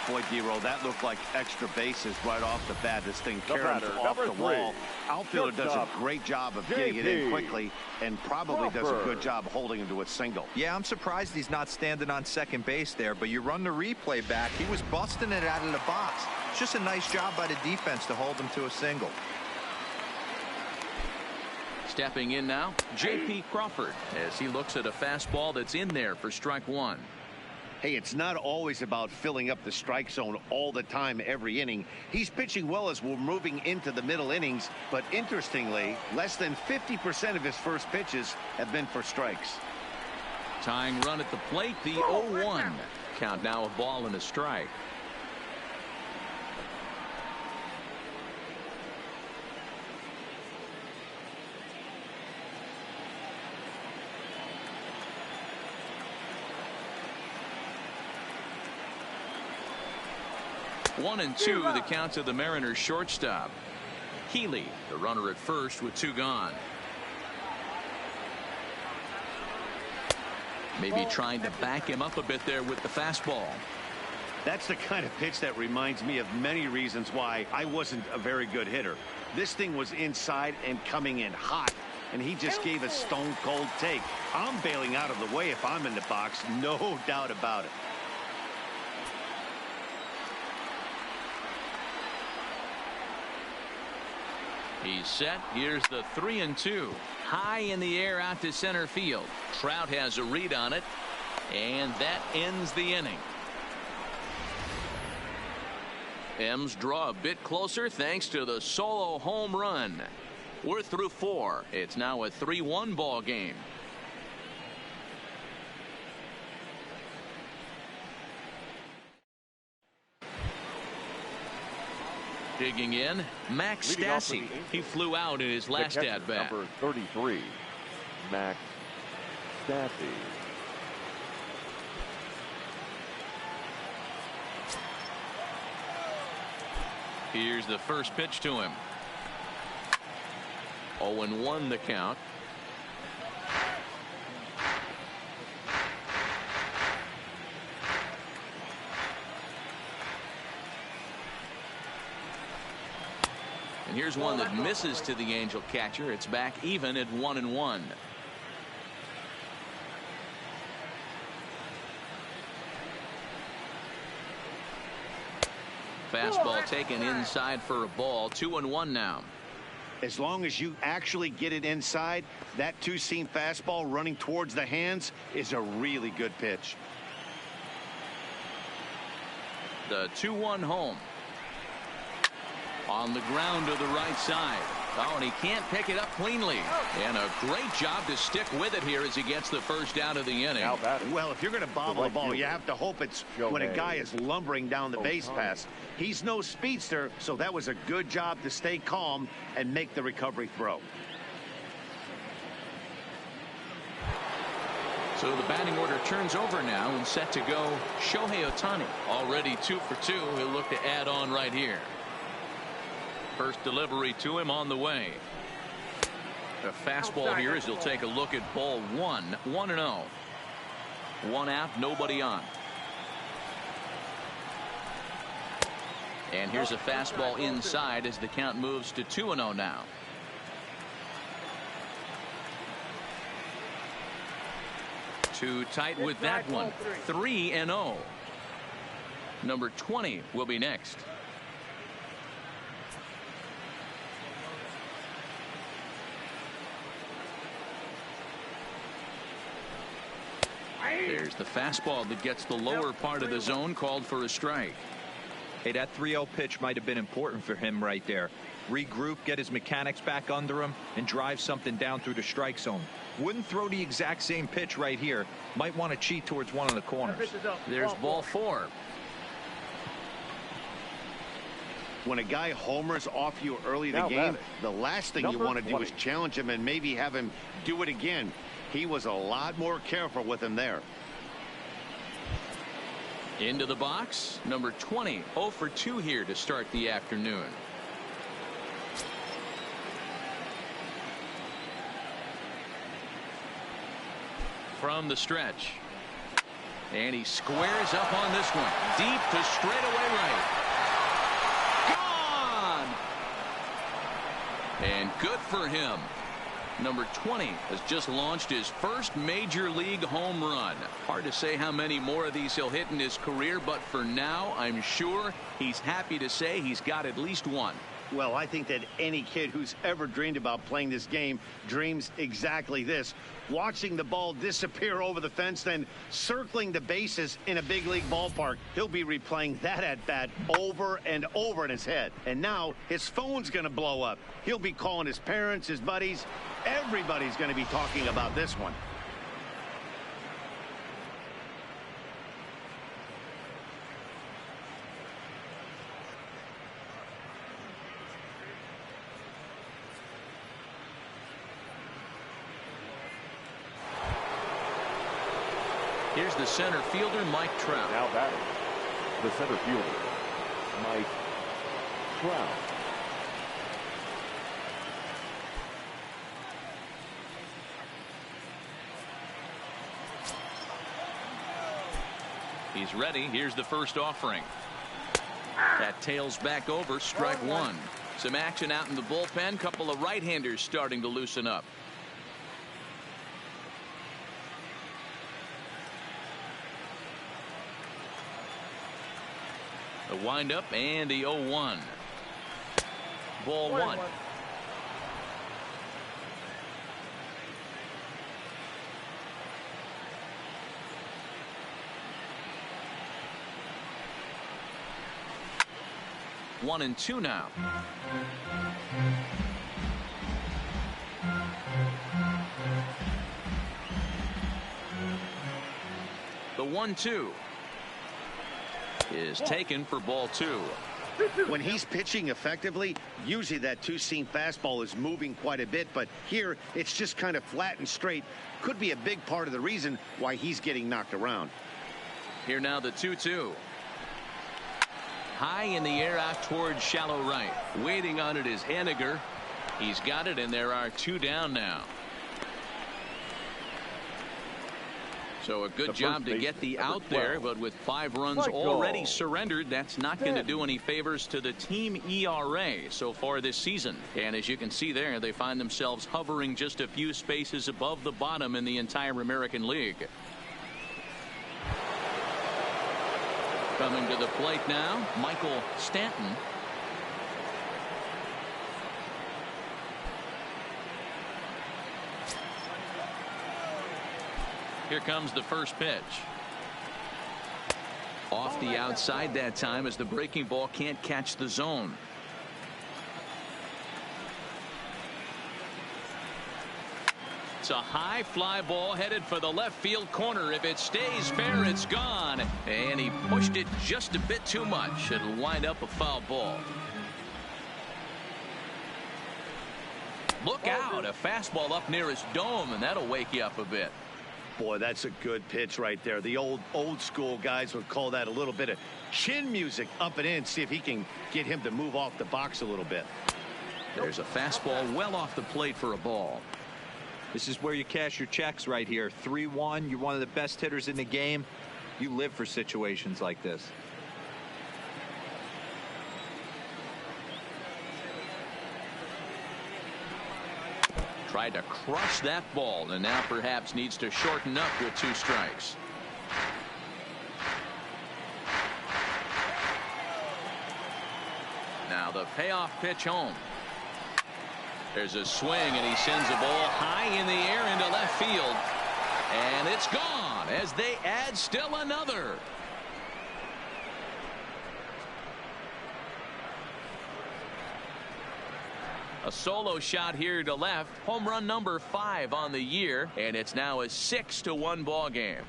Boy, D-Roll, that looked like extra bases right off the bat. This thing caroms off the wall. Outfielder does a great job of getting it in quickly and probably does a good job holding him to a single. Yeah, I'm surprised he's not standing on second base there, but you run the replay back. He was busting it out of the box. It's just a nice job by the defense to hold him to a single. Stepping in now, J.P. Crawford, as he looks at a fastball that's in there for strike 1. Hey, it's not always about filling up the strike zone all the time every inning. He's pitching well as we're moving into the middle innings, but interestingly, less than 50% of his first pitches have been for strikes. Tying run at the plate, the 0-1. Count now a ball and a strike. One and two, the count to the Mariners shortstop. Healy, the runner at first with two gone. Maybe trying to back him up a bit there with the fastball. That's the kind of pitch that reminds me of many reasons why I wasn't a very good hitter. This thing was inside and coming in hot, and he just gave a stone cold take. I'm bailing out of the way if I'm in the box, no doubt about it. He's set. Here's the 3-2. High in the air out to center field. Trout has a read on it, and that ends the inning. M's draw a bit closer thanks to the solo home run. We're through 4. It's now a 3-1 ball game. Digging in, Max Stassi. He flew out in his last at bat. Number 33, Max Stassi. Here's the first pitch to him. 0-1 the count. And here's one that misses to the Angel catcher. It's back even at 1-1. Fastball taken inside for a ball. 2-1 now. As long as you actually get it inside, that two-seam fastball running towards the hands is a really good pitch. The 2-1 home. On the ground to the right side. Oh, and he can't pick it up cleanly. And a great job to stick with it here as he gets the first out of the inning. Well, if you're going to bobble the ball, you have to hope it's when a guy is lumbering down the base pass. He's no speedster, so that was a good job to stay calm and make the recovery throw. So the batting order turns over now and set to go Shohei Ohtani. Already 2 for 2. He'll look to add on right here. First delivery to him on the way. The fastball here as he'll take a look at ball 1. 1-0. 1 out, nobody on. And here's a fastball inside as the count moves to 2-0 now. Too tight with that one. 3-0. Number 20 will be next. There's the fastball that gets the lower part of the zone, called for a strike. Hey, that 3-0 pitch might have been important for him right there. Regroup, get his mechanics back under him, and drive something down through the strike zone. Wouldn't throw the exact same pitch right here. Might want to cheat towards one of the corners. There's ball 4. When a guy homers off you early in the game, the last thing you want to do is challenge him and maybe have him do it again. He was a lot more careful with him there. Into the box, number 20. 0 for 2 here to start the afternoon. From the stretch. And he squares up on this one. Deep to straightaway right. Gone! And good for him. Number 20 has just launched his first major league home run. Hard to say how many more of these he'll hit in his career, but for now, I'm sure he's happy to say he's got at least one. Well, I think that any kid who's ever dreamed about playing this game dreams exactly this. Watching the ball disappear over the fence, then circling the bases in a big league ballpark. He'll be replaying that at-bat over and over in his head. And now his phone's going to blow up. He'll be calling his parents, his buddies. Everybody's going to be talking about this one. Here's the center fielder, Mike Trout. Now batting, the center fielder, Mike Trout. He's ready. Here's the first offering. That tails back over, strike one. Some action out in the bullpen. Couple of right-handers starting to loosen up. The windup and the 0-1. Ball one. One and two now. The 1-2 is taken for ball two. When he's pitching effectively, usually that two-seam fastball is moving quite a bit, but here it's just kind of flat and straight. Could be a big part of the reason why he's getting knocked around. Here now the 2-2. High in the air out towards shallow right. Waiting on it is Henniger. He's got it, and there are two down now. So a good job to get the out there, but with 5 runs already surrendered, that's not going to do any favors to the team ERA so far this season. And as you can see there, they find themselves hovering just a few spaces above the bottom in the entire American League. Coming to the plate now, Michael Stanton. Here comes the first pitch. Off the outside that time as the breaking ball can't catch the zone. It's a high fly ball headed for the left field corner. If it stays fair, it's gone. And he pushed it just a bit too much. It'll wind up a foul ball. Look out, a fastball up near his dome, and that'll wake you up a bit. Boy, that's a good pitch right there. The old school guys would call that a little bit of chin music up and in. See if he can get him to move off the box a little bit. There's a fastball well off the plate for a ball. This is where you cash your checks right here. 3-1. You're one of the best hitters in the game. You live for situations like this. Tried to crush that ball, and now perhaps needs to shorten up with 2 strikes. Now the payoff pitch home. There's a swing, and he sends a ball high in the air into left field. And it's gone as they add still another. A solo shot here to left. Home run number 5 on the year, and it's now a 6-1 ball game.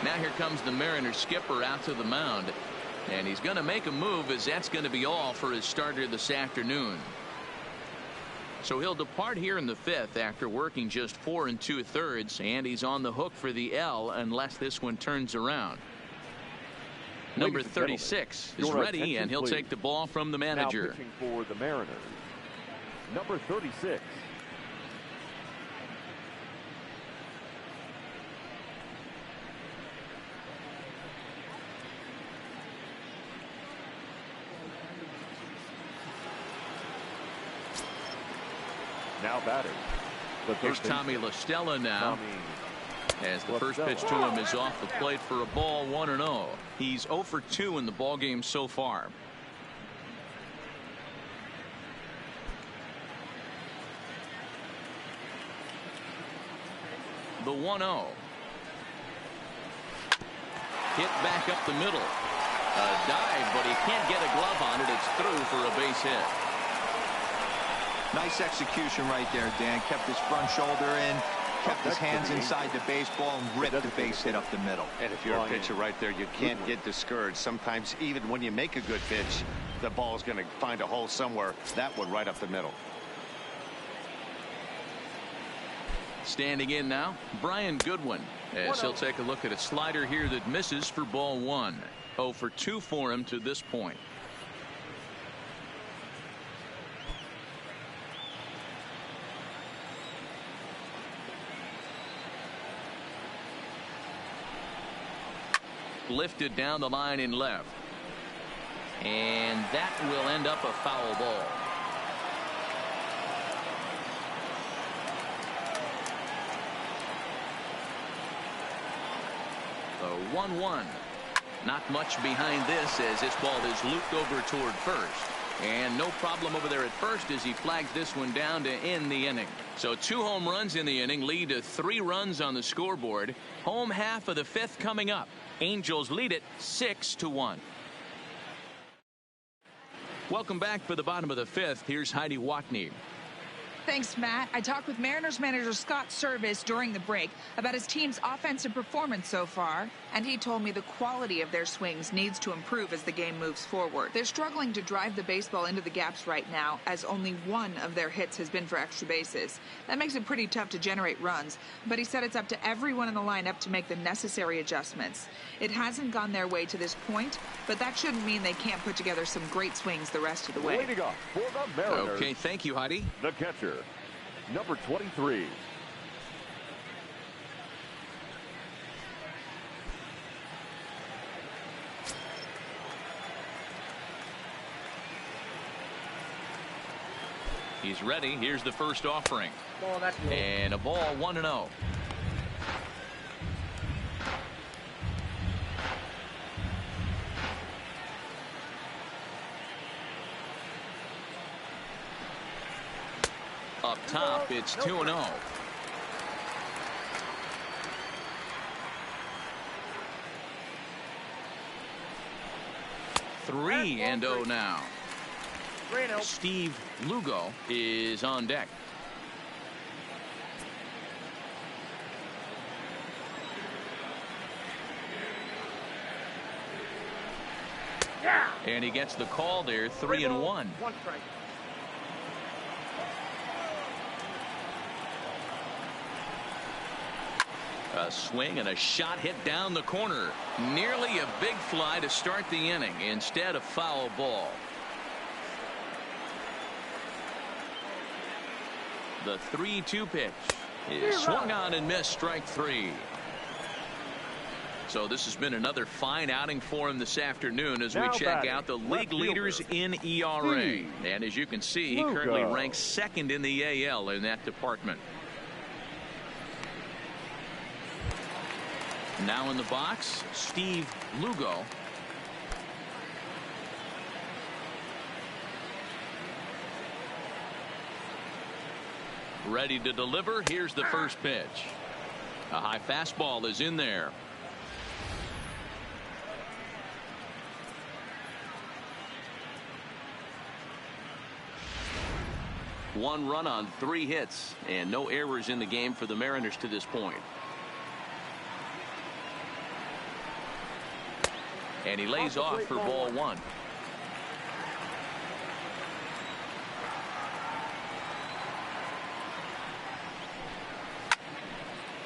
Now here comes the Mariners skipper out to the mound, and he's going to make a move, as that's going to be all for his starter this afternoon. So he'll depart here in the 5th after working just 4 2/3, and he's on the hook for the L unless this one turns around. Number 36 is ready, and he'll take the ball from the manager. Now pitching for the Mariners, number 36, Now batting. Here's Tommy LaStella now. As the first pitch to him is off the plate for a ball, 1-0. He's 0 for 2 in the ball game so far. The 1-0. Hit back up the middle. A dive, but he can't get a glove on it. It's through for a base hit. Nice execution right there, Dan. Kept his front shoulder in, kept his hands inside the baseball, and ripped the base hit up the middle. And if you're a pitcher right there, you can't get discouraged. Sometimes even when you make a good pitch, the ball's going to find a hole somewhere. That one right up the middle. Standing in now, Brian Goodwin, as he'll take a look at a slider here that misses for ball 1. 0 for 2 for him to this point. Lifted down the line in left. And that will end up a foul ball. The 1-1. Not much behind this as this ball is looped over toward first. And no problem over there at first as he flags this one down to end the inning. So 2 home runs in the inning lead to 3 runs on the scoreboard. Home half of the 5th coming up. Angels lead it 6-1. Welcome back for the bottom of the 5th. Here's Heidi Watney. Thanks, Matt. I talked with Mariners manager Scott Service during the break about his team's offensive performance so far, and he told me the quality of their swings needs to improve as the game moves forward. They're struggling to drive the baseball into the gaps right now, as only 1 of their hits has been for extra bases. That makes it pretty tough to generate runs, but he said it's up to everyone in the lineup to make the necessary adjustments. It hasn't gone their way to this point, but that shouldn't mean they can't put together some great swings the rest of the way. Leading off for the Mariners. Okay, thank you, Heidi. The catcher, number 23. He's ready. Here's the first offering. Ball, that's low. And a ball, 1-0. Up top, it's 2-0. Three and 0 now. Steve Lugo is on deck. And he gets the call there, 3-1. 1 strike. A swing and a shot hit down the corner. Nearly a big fly to start the inning. Instead, a foul ball. The 3-2 pitch is swung on and missed, strike 3. So this has been another fine outing for him this afternoon as we check out the league leaders in ERA. And as you can see, he currently ranks 2nd in the AL in that department. Now in the box, Steve Lugo. Ready to deliver. Here's the first pitch. A high fastball is in there. One run on 3 hits and no errors in the game for the Mariners to this point. And he lays off for ball 1.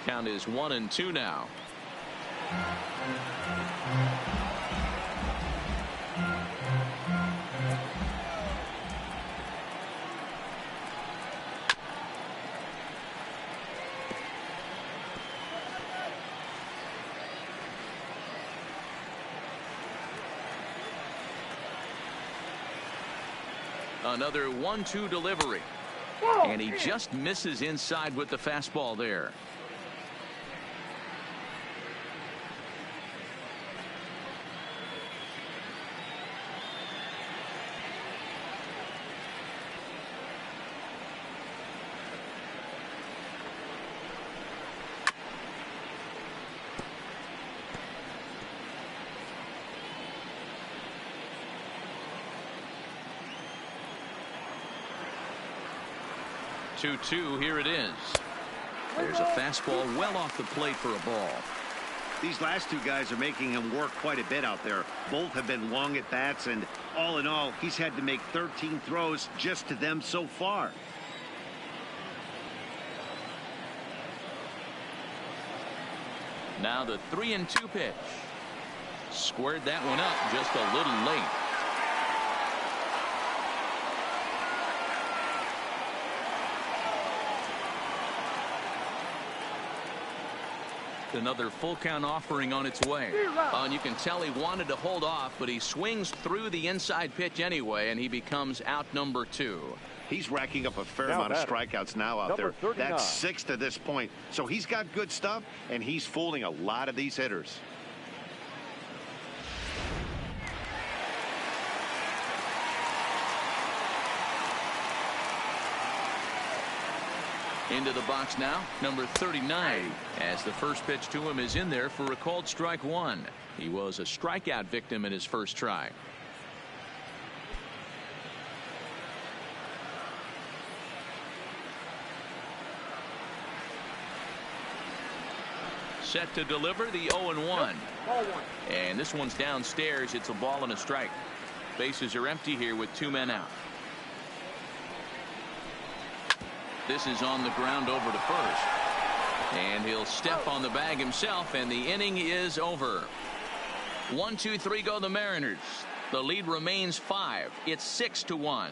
Count is 1-2 now. Another 1-2 delivery. And he just misses inside with the fastball there. Two, here it is. There's a fastball well off the plate for a ball. These last two guys are making him work quite a bit out there. Both have been long at bats, and all in all, he's had to make 13 throws just to them so far. Now the 3-2 pitch. Squared that one up just a little late. Another full count offering on its way. And you can tell he wanted to hold off, but he swings through the inside pitch anyway, and he becomes out number 2. He's racking up a fair amount of strikeouts now out there. That's 6 to this point. So he's got good stuff, and he's fooling a lot of these hitters. Into the box now, number 39, as the first pitch to him is in there for a called strike 1. He was a strikeout victim in his first try. Set to deliver the 0-1. And this one's downstairs. It's a ball and a strike. Bases are empty here with 2 men out. This is on the ground over to first. And he'll step on the bag himself, and the inning is over. 1, 2, 3 go the Mariners. The lead remains 5. It's 6-1.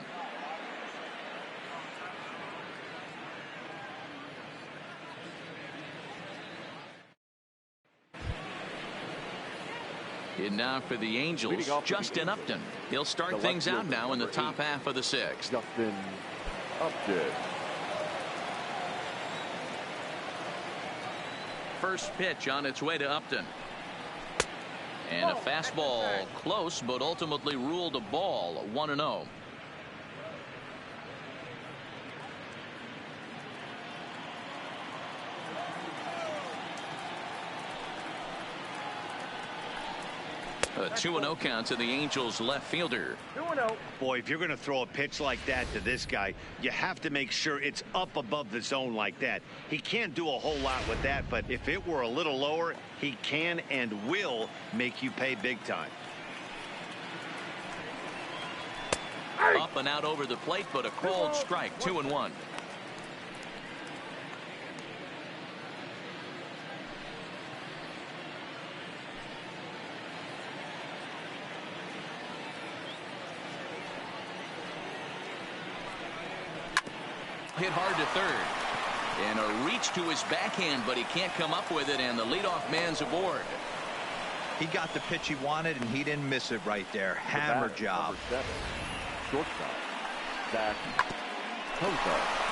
And now for the Angels, Justin Upton. He'll start things out now in the top half of the 6th. Justin Upton. First pitch on its way to Upton. And a fastball close, but ultimately ruled a ball. 1-0. A 2-0 count to the Angels left fielder. 2-0. Boy, if you're going to throw a pitch like that to this guy, you have to make sure it's up above the zone like that. He can't do a whole lot with that, but if it were a little lower, he can and will make you pay big time. Up and out over the plate, but a called strike. 2-1. Hit hard to third, and a reach to his backhand, but he can't come up with it, and the leadoff man's aboard. He got the pitch he wanted, and he didn't miss it right there. Hammer job. Number 7, shortstop, Zach Kozar.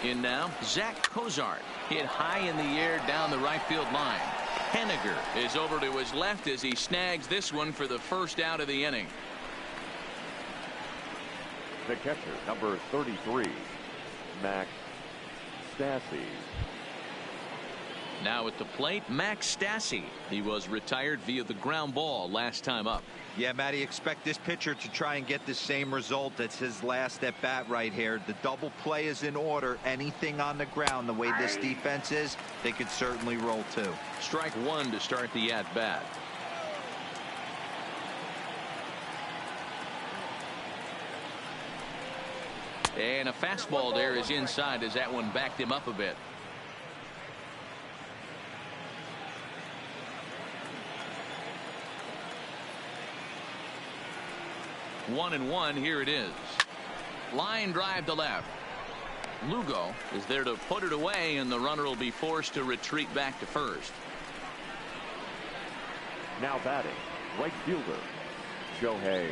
In now, Zach Kozart hit high in the air down the right field line. Henniger is over to his left as he snags this one for the first out of the inning. The catcher, number 33, Max Stassi. Now at the plate, Max Stassi. He was retired via the ground ball last time up. Yeah, Matty, expect this pitcher to try and get the same result. That's his last at bat right here. The double play is in order. Anything on the ground, the way this defense is, they could certainly roll too. Strike 1 to start the at bat. And a fastball there is inside as that one backed him up a bit. One and one. Here it is. Line drive to left. Lugo is there to put it away, and the runner will be forced to retreat back to first. Now batting, right fielder, Shohei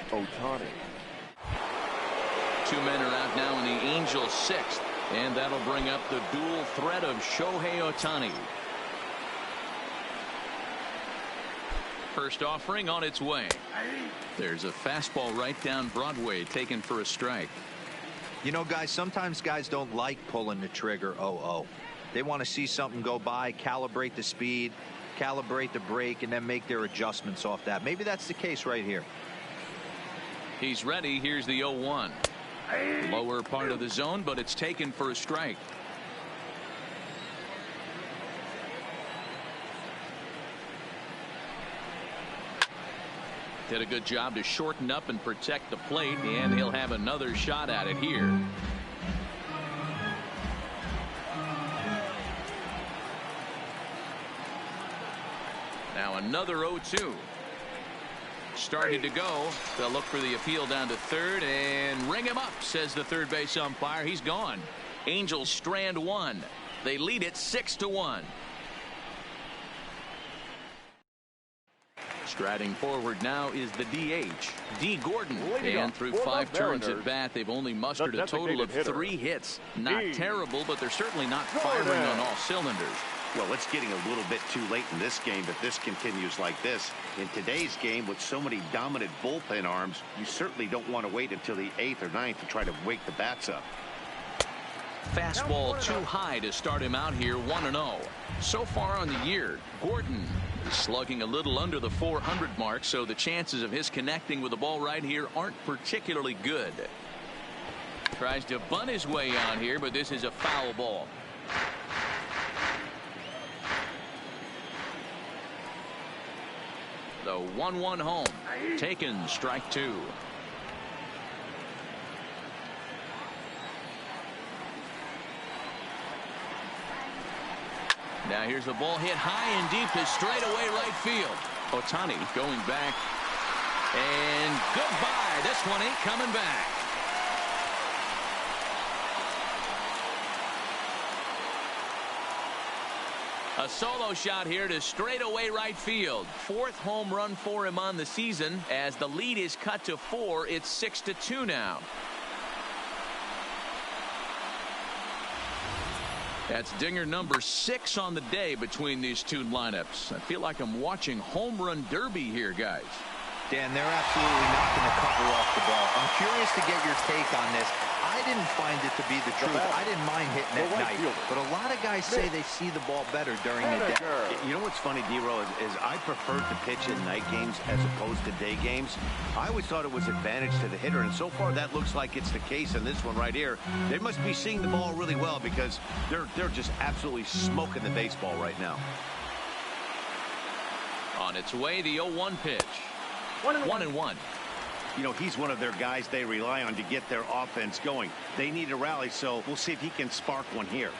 Ohtani. 2 men are out now in the Angels' 6th, and that'll bring up the dual threat of Shohei Ohtani. First offering on its way. There's a fastball right down Broadway, taken for a strike. You know, guys, sometimes guys don't like pulling the trigger 0-0. They want to see something go by, calibrate the speed, calibrate the brake, and then make their adjustments off that. Maybe that's the case right here. He's ready. Here's the 0-1. Lower part of the zone, but it's taken for a strike. Did a good job to shorten up and protect the plate, and he'll have another shot at it here. Now another 0-2. Started to go. They'll look for the appeal down to third and ring him up, says the third base umpire. He's gone. Angels strand one. They lead it 6-1. Striding forward now is the DH, D. Gordon. And through 5 turns at bat, they've only mustered a total of 3 hits. Not terrible, but they're certainly not firing on all cylinders. Well, it's getting a little bit too late in this game if this continues like this. In today's game, with so many dominant bullpen arms, you certainly don't want to wait until the 8th or 9th to try to wake the bats up. Fastball too high to start him out here, 1-0. So far on the year, Gordon is slugging a little under the 400 mark, so the chances of his connecting with the ball right here aren't particularly good. Tries to bunt his way on here, but this is a foul ball. The 1-1 home. Taken, strike 2. Now here's a ball hit high and deep to straightaway right field. Ohtani going back. And goodbye. This one ain't coming back. A solo shot here to straightaway right field. 4th home run for him on the season. As the lead is cut to 4, it's 6-2 now. That's dinger number 6 on the day between these two lineups. I feel like I'm watching home run derby here, guys. Dan, they're absolutely not going to cover off the ball. I'm curious to get your take on this. I didn't find it to be the truth. I didn't mind hitting at night, but a lot of guys say they see the ball better during the day. You know what's funny, D-Row, is I preferred to pitch in night games as opposed to day games. I always thought it was advantage to the hitter, and so far that looks like it's the case in this one right here. They must be seeing the ball really well because they're just absolutely smoking the baseball right now. On its way, the 0-1 pitch. 1-1. You know, he's one of their guys they rely on to get their offense going. They need a rally, so we'll see if he can spark one here.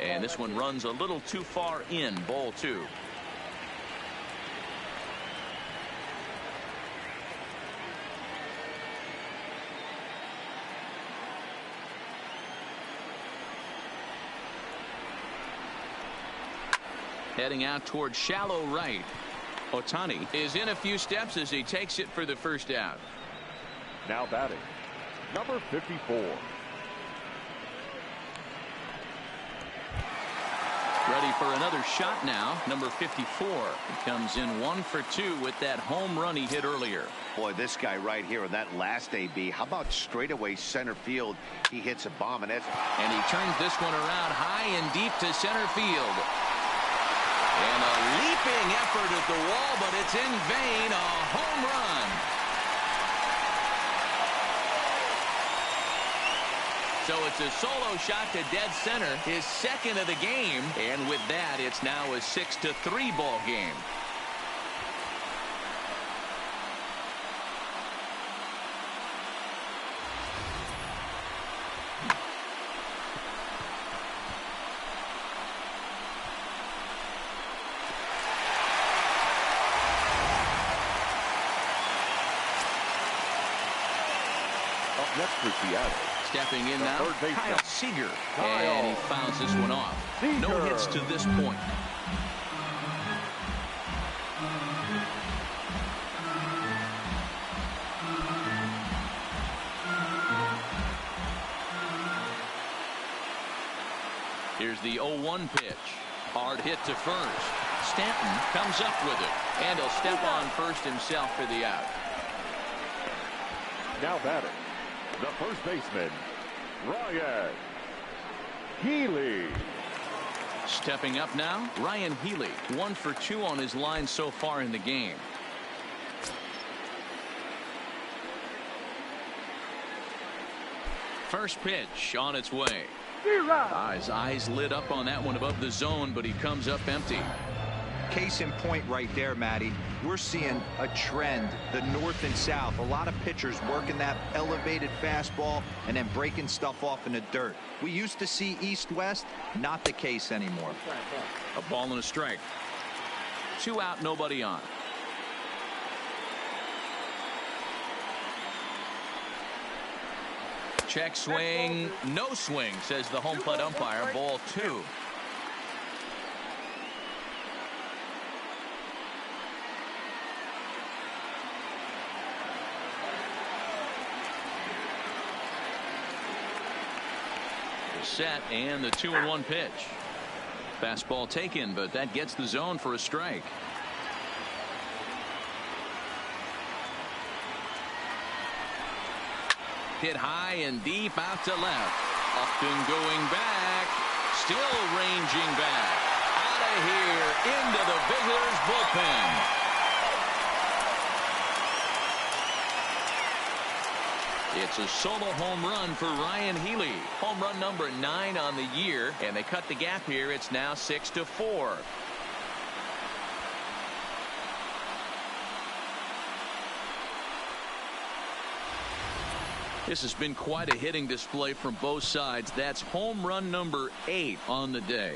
And this one runs a little too far in, ball 2. Heading out toward shallow right. Ohtani is in a few steps as he takes it for the first out. Now batting, number 54. Ready for another shot now. Number 54. He comes in 1 for 2 with that home run he hit earlier. Boy, this guy right here in that last AB. How about straightaway center field? He hits a bomb, and he turns this one around high and deep to center field. And a leaping effort at the wall, but it's in vain. A home run. So it's a solo shot to dead center, his 2nd of the game. And with that, it's now a 6-3 ball game. next for Seattle. Stepping in now, third baseman, Kyle Seager. And he fouls this one off. No hits to this point. Here's the 0-1 pitch. Hard hit to first. Stanton comes up with it. And he'll step on first himself for the out. Now batting, the first baseman, Ryan Healy. Stepping up now, Ryan Healy. 1 for 2 on his line so far in the game. First pitch on its way. His eyes lit up on that one above the zone, but he comes up empty. Case in point right there, Matty. We're seeing a trend, the north and south. A lot of pitchers working that elevated fastball and then breaking stuff off in the dirt. We used to see east-west, not the case anymore. A ball and a strike. 2 out, nobody on. Check swing, no swing, says the home plate umpire. Ball 2. Set and the 2-1 pitch. Fastball taken, but that gets the zone for a strike. Hit high and deep out to left. Upton going back. Still ranging back. Out of here into the visitors' bullpen. It's a solo home run for Ryan Healy. Home run number 9 on the year, and they cut the gap here. It's now 6-4. This has been quite a hitting display from both sides. That's home run number 8 on the day.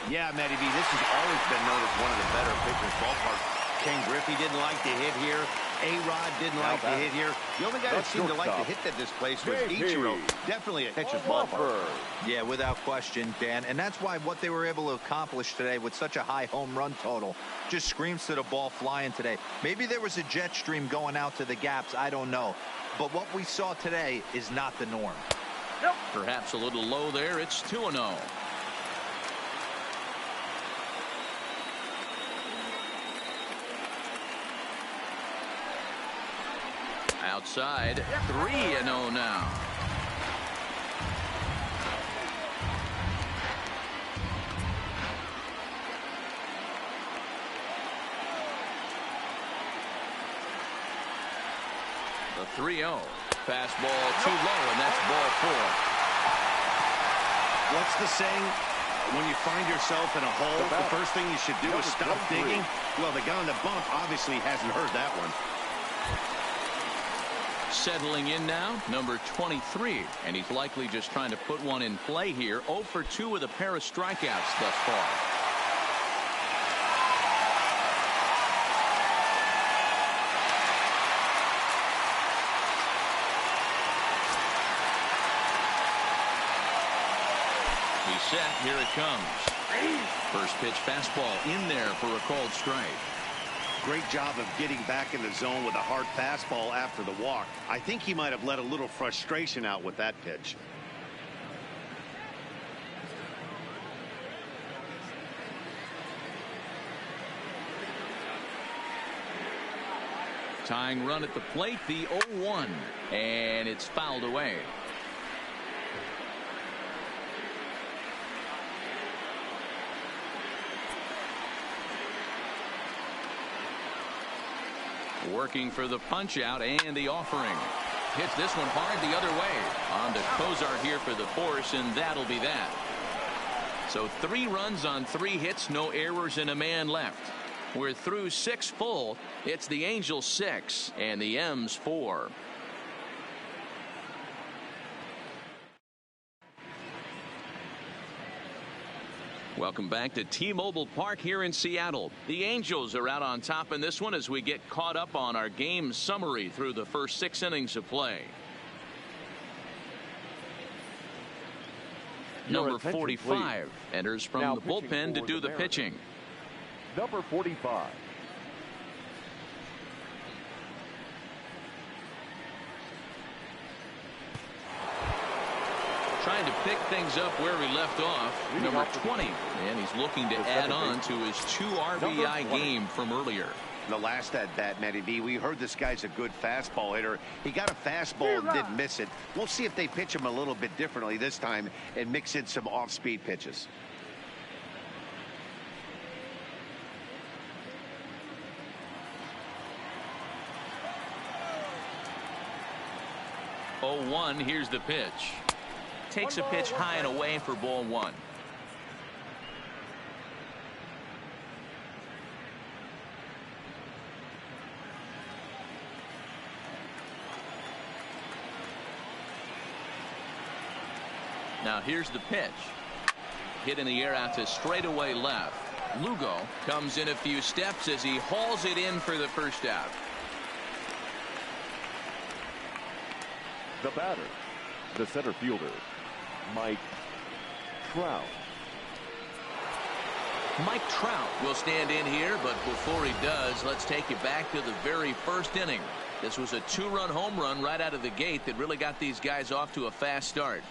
Yeah, Matty B, this has always been known as one of the better pitchers' ballparks. Ken Griffey didn't like to hit here. A-Rod didn't like to hit here. The only guy that seemed to like to hit at this place was Ichiro. Definitely a pitcher's ballpark. Yeah, without question, Dan. And that's why what they were able to accomplish today with such a high home run total just screams to the ball flying today. Maybe there was a jet stream going out to the gaps. I don't know. But what we saw today is not the norm. Perhaps a little low there. It's 2-0. Outside, 3-0 now. The 3-0. Fastball too low, and that's ball 4. What's the saying? When you find yourself in a hole, the first thing you should do is stop digging. Well, the guy on the bump obviously hasn't heard that one. Settling in now, number 23, and he's likely just trying to put one in play here. 0 for 2 with a pair of strikeouts thus far. He's set. Here it comes. First pitch fastball in there for a called strike. Great job of getting back in the zone with a hard fastball after the walk. I think he might have let a little frustration out with that pitch. Tying run at the plate, the 0-1, and it's fouled away. Working for the punch out and the offering. Hits this one hard the other way. On to Kozar here for the force, and that'll be that. So 3 runs on 3 hits, no errors, and a man left. We're through 6 full. It's the Angels 6 and the M's 4. Welcome back to T-Mobile Park here in Seattle. The Angels are out on top in this one as we get caught up on our game summary through the first 6 innings of play. Number 45 enters from Now the bullpen to do the pitching. Number 45. Trying to pick things up where he left off. Number 20. And he's looking to add on to his 2 RBI game from earlier. The last at bat, Matty B, we heard this guy's a good fastball hitter. He got a fastball and didn't miss it. We'll see if they pitch him a little bit differently this time and mix in some off-speed pitches. Oh, 1, here's the pitch. Takes a pitch high and away for ball 1. Now here's the pitch. Hit in the air out to straightaway left. Lugo comes in a few steps as he hauls it in for the first out. The batter, the center fielder, Mike Trout. Mike Trout will stand in here, but before he does, let's take you back to the very first inning. This was a 2-run home run right out of the gate that really got these guys off to a fast start.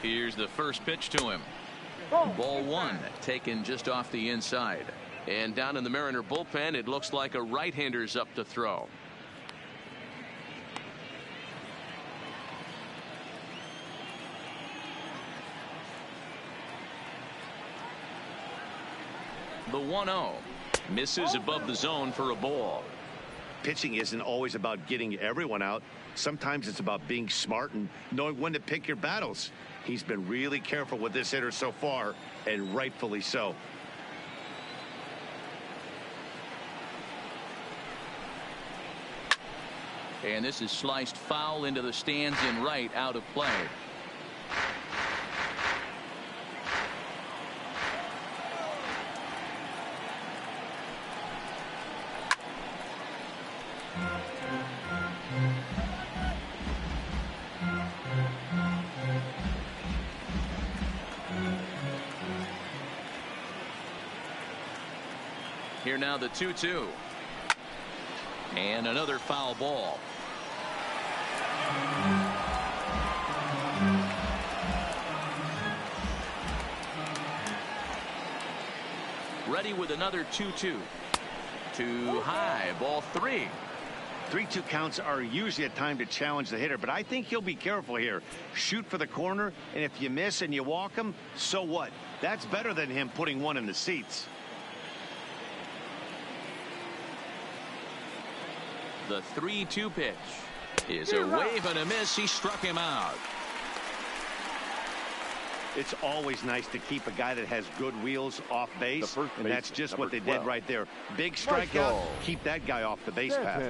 Here's the first pitch to him. Ball 1 taken just off the inside. And down in the Mariner bullpen, it looks like a right-hander's up to throw. The 1-0 misses above the zone for a ball. Pitching isn't always about getting everyone out. Sometimes it's about being smart and knowing when to pick your battles. He's been really careful with this hitter so far, and rightfully so. And this is sliced foul into the stands in right, out of play. Here now the 2-2. And another foul ball. Ready with another 2-2. Too high, ball 3. 3-2 counts are usually a time to challenge the hitter, but I think he'll be careful here. Shoot for the corner, and if you miss and you walk him, so what? That's better than him putting one in the seats. The 3-2 pitch is a wave and a miss. He struck him out. It's always nice to keep a guy that has good wheels off base, and that's just what they did right there. Big strikeout. Keep that guy off the base path.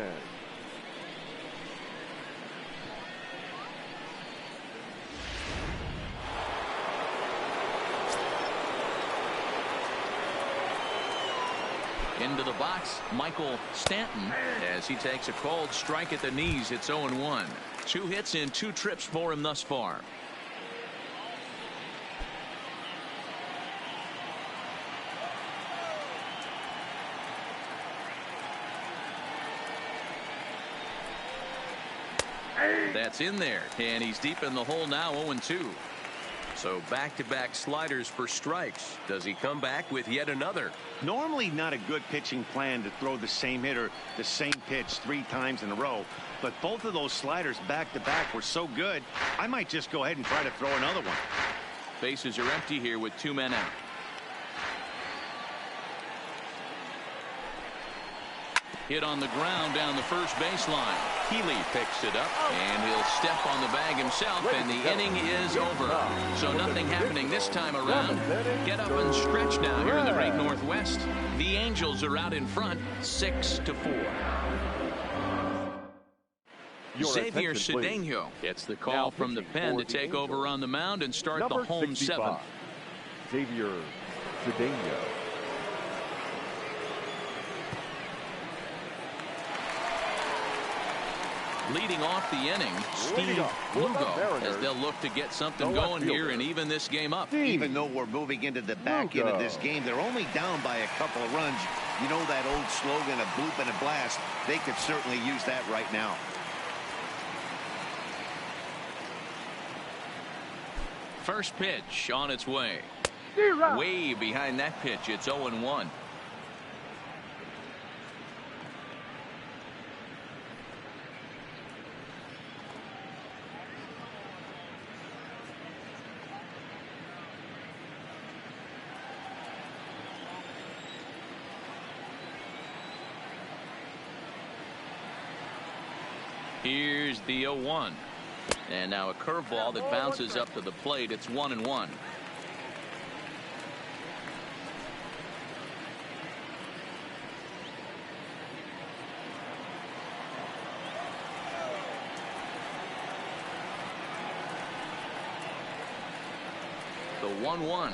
Into the box, Michael Stanton, as he takes a called strike at the knees. It's 0-1. 2 hits in 2 trips for him thus far. That's in there, and he's deep in the hole now. 0-2. So back-to-back sliders for strikes. Does he come back with yet another? Normally not a good pitching plan to throw the same hitter the same pitch 3 times in a row, but both of those sliders back-to-back were so good, I might just go ahead and try to throw another one. Bases are empty here with 2 men out. Hit on the ground down the first baseline. Healy picks it up, and he'll step on the bag himself, and the inning is over. So nothing happening this time around. Get up and stretch now here in the Great Northwest. The Angels are out in front, 6-4. Xavier Cedeno gets the call from the pen to take over on the mound and start the home 7th. Xavier Cedeno. Leading off the inning, Steve Lugo, as they'll look to get something going here and even this game up. Even though we're moving into the back end of this game, they're only down by a couple of runs. You know that old slogan, a bloop and a blast. They could certainly use that right now. First pitch on its way. Way behind that pitch. It's 0-1. Here's the 0-1. And now a curveball that bounces up to the plate. It's 1-1. The 1-1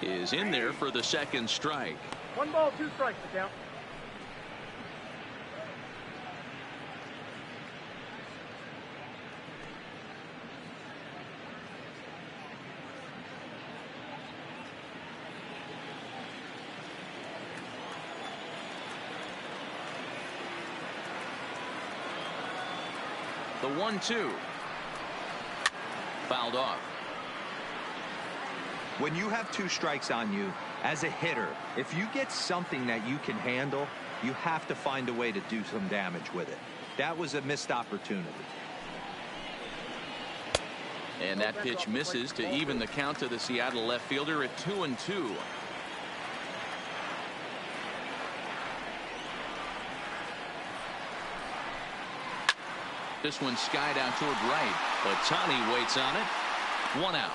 is in there for the second strike. 1 ball, 2 strikes to count. The 1-2 fouled off. When you have 2 strikes on you as a hitter, if you get something that you can handle, you have to find a way to do some damage with it. That was a missed opportunity. And that pitch misses to even the count to the Seattle left fielder at 2-2. This one skied out toward right, but Tani waits on it. 1 out.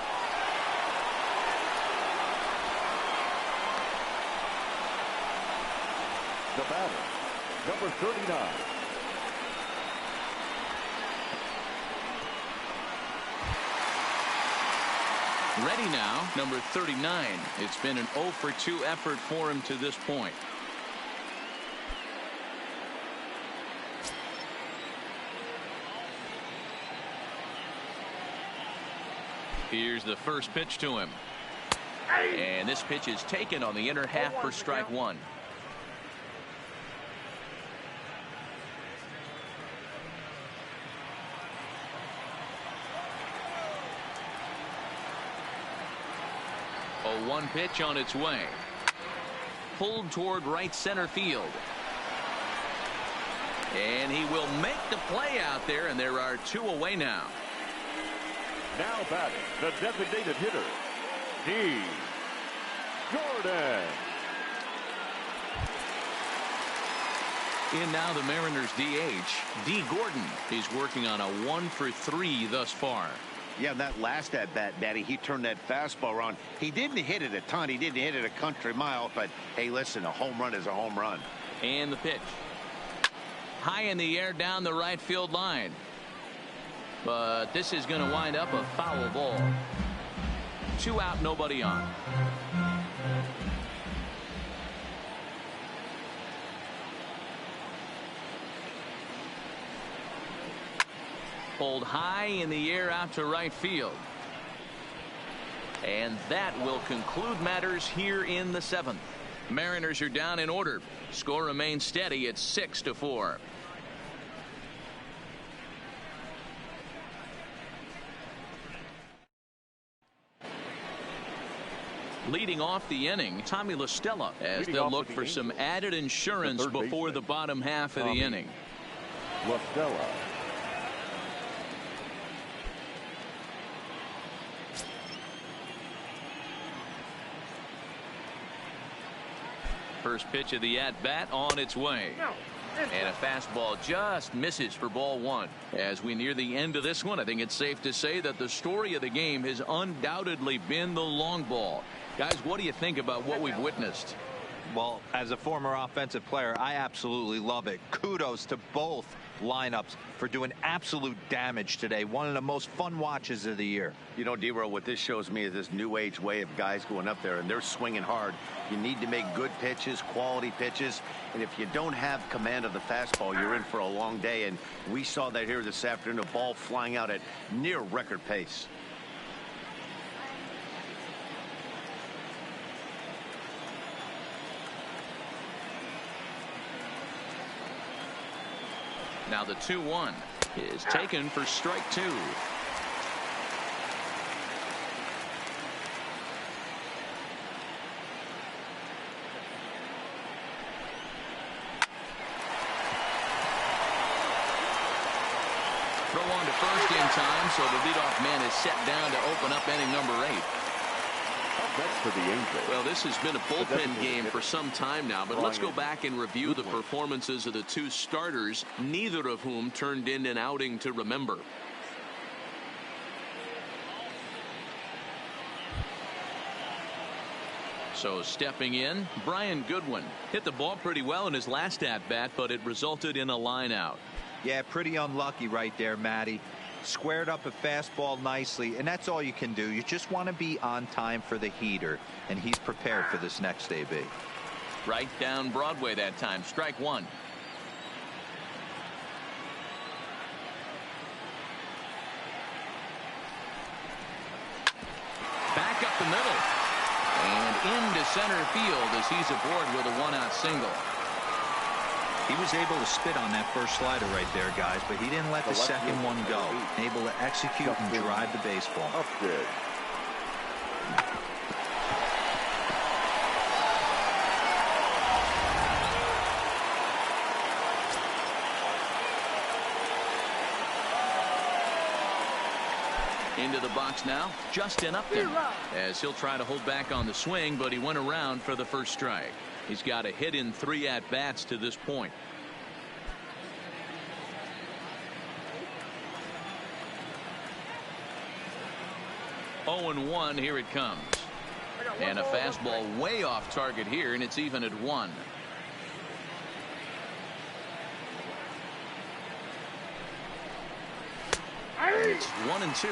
The batter, number 39. Ready now, number 39. It's been an 0-for-2 effort for him to this point. Here's the first pitch to him. And this pitch is taken on the inner half for strike 1. A 1 pitch on its way. Pulled toward right center field. And he will make the play out there, and there are 2 away now. Now batting, the designated hitter, D. Gordon. In now the Mariners DH, D. Gordon. He's working on a 1-for-3 thus far. Yeah, that last at bat, Daddy, he turned that fastball around. He didn't hit it a ton. He didn't hit it a country mile. But, hey, listen, a home run is a home run. And the pitch. High in the air down the right field line. But this is going to wind up a foul ball. 2 out, nobody on. Pulled high in the air out to right field. And that will conclude matters here in the 7th. Mariners are down in order. Score remains steady at 6-4. Leading off the inning, Tommy La Stella, as they'll look for some added insurance before the bottom half of the inning. La Stella. First pitch of the at-bat on its way. And a fastball just misses for ball 1. As we near the end of this one, I think it's safe to say that the story of the game has undoubtedly been the long ball. Guys, what do you think about what we've witnessed? Well, as a former offensive player, I absolutely love it. Kudos to both lineups for doing absolute damage today. One of the most fun watches of the year. You know, D-Roll, what this shows me is this new age way of guys going up there and they're swinging hard. You need to make good pitches, quality pitches, and if you don't have command of the fastball, you're in for a long day, and we saw that here this afternoon, a ball flying out at near record pace. Now the 2-1 is taken for strike 2. Throw on to first in time, so the leadoff man is set down to open up inning number 8. Next for the Angels. Well, this has been a bullpen game for some time now, but let's go back and review the performances of the two starters, neither of whom turned in an outing to remember. So stepping in, Brian Goodwin hit the ball pretty well in his last at-bat, but it resulted in a line out. Yeah, pretty unlucky right there, Matty. Squared up a fastball nicely, and that's all you can do. You just want to be on time for the heater, and he's prepared for this next AB. Right down Broadway that time. Strike 1. Back up the middle and into center field as he's aboard with a 1-out single. He was able to spit on that first slider right there, guys, but he didn't let the second one go. Able to execute and drive the baseball. Up good. Into the box now, Justin Upton, as he'll try to hold back on the swing, but he went around for the first strike. He's got a hit in 3 at-bats to this point. Oh and 1, here it comes. And a fastball way off target here, and it's even at 1. It's 1 and 2.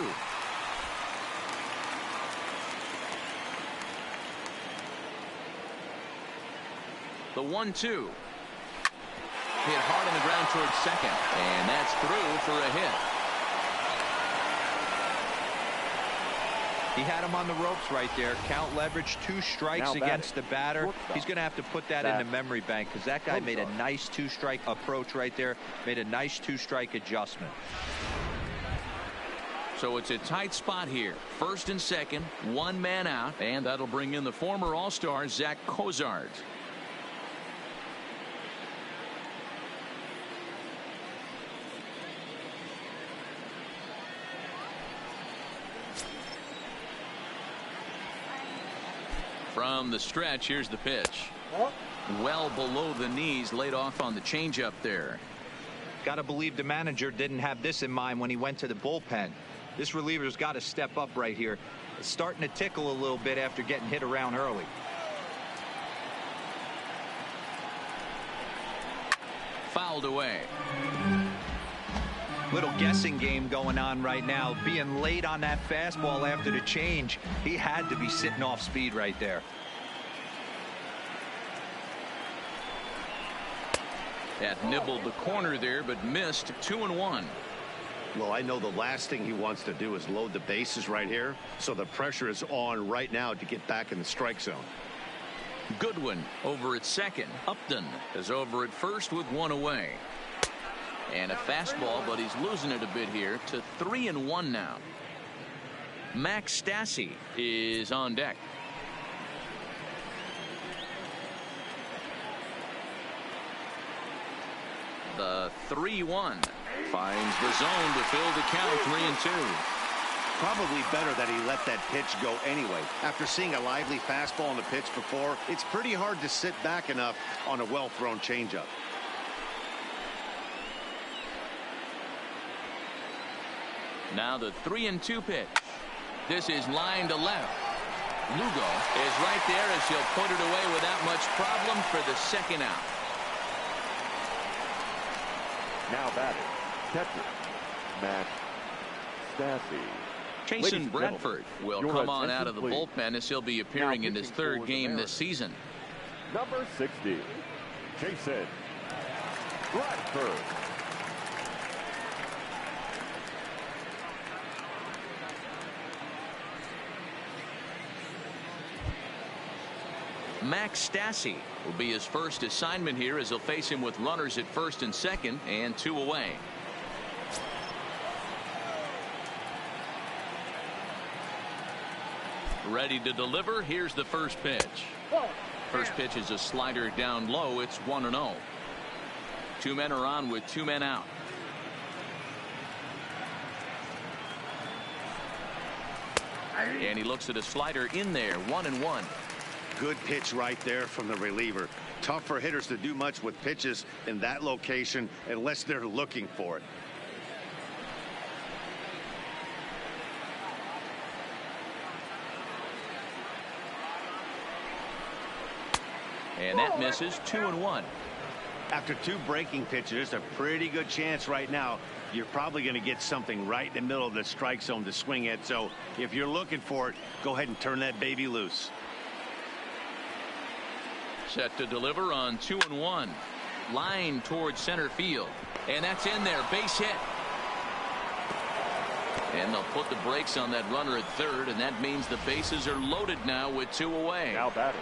The 1-2. Hit hard on the ground towards second, and that's through for a hit. He had him on the ropes right there. Count leverage, 2 strikes against the batter. He's going to have to put that in the memory bank because that guy made a nice 2-strike approach right there. Made a nice 2-strike adjustment. So it's a tight spot here. First and second, 1 man out, and that'll bring in the former All-Star Zach Cozart. From the stretch, here's the pitch. Well below the knees, laid off on the changeup there. Got to believe the manager didn't have this in mind when he went to the bullpen. This reliever's got to step up right here. It's starting to tickle a little bit after getting hit around early. Fouled away. Little guessing game going on right now. Being late on that fastball after the change. He had to be sitting off speed right there. That nibbled the corner there, but missed. 2-1. Well, I know the last thing he wants to do is load the bases right here, so the pressure is on right now to get back in the strike zone. Goodwin over at second. Upton is over at first with 1 away. And a fastball, but he's losing it a bit here to 3-1 now. Max Stassi is on deck. The 3-1 finds the zone to fill the count. 3-2. Probably better that he let that pitch go anyway. After seeing a lively fastball on the pitch before, it's pretty hard to sit back enough on a well-thrown changeup. Now the 3-2 pitch. This is line to left. Lugo is right there as he'll put it away without much problem for the second out. Now batting, catcher, Matt Stassi. Jason Bradford will come on out of the bullpen as he'll be appearing in his third game this season. Number 60, Jason Bradford. Max Stassi will be his first assignment here as he'll face him with runners at first and second and 2 away. Ready to deliver. Here's the first pitch. First pitch is a slider down low. It's 1-0. 2 men are on with 2 men out. And he looks at a slider in there. 1-1. Good pitch right there from the reliever. Tough for hitters to do much with pitches in that location unless they're looking for it. And that misses. 2-1. After 2 breaking pitches, a pretty good chance right now you're probably going to get something right in the middle of the strike zone to swing at. So if you're looking for it, go ahead and turn that baby loose. Set to deliver on 2-1. Line towards center field. And that's in there. Base hit. And they'll put the brakes on that runner at third, and that means the bases are loaded now with 2 away. Now batting.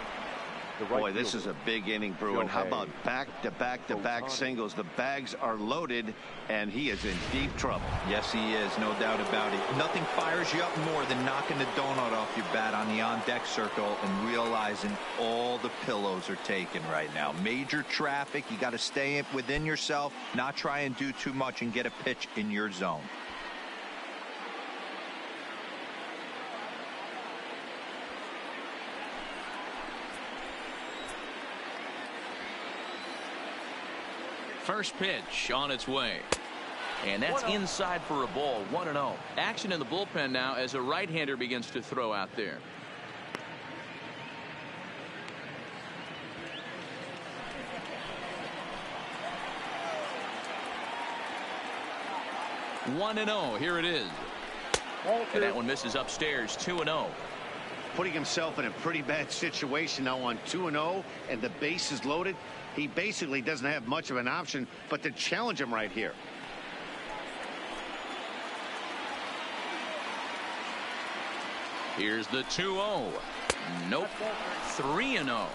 Boy, this is a big inning, Bruin. How about back-to-back-to-back singles? The bags are loaded, and he is in deep trouble. Yes, he is. No doubt about it. Nothing fires you up more than knocking the donut off your bat on the on-deck circle and realizing all the pillows are taken right now. Major traffic. You got to stay within yourself, not try and do too much and get a pitch in your zone. First pitch on its way. And that's inside for a ball. 1-0. Action in the bullpen now as a right-hander begins to throw out there. One and 0. Here it is. And that one misses upstairs. 2-0. Putting himself in a pretty bad situation now on 2-0 and the base is loaded. He basically doesn't have much of an option but to challenge him right here. Here's the 2-0. Nope. 3-0.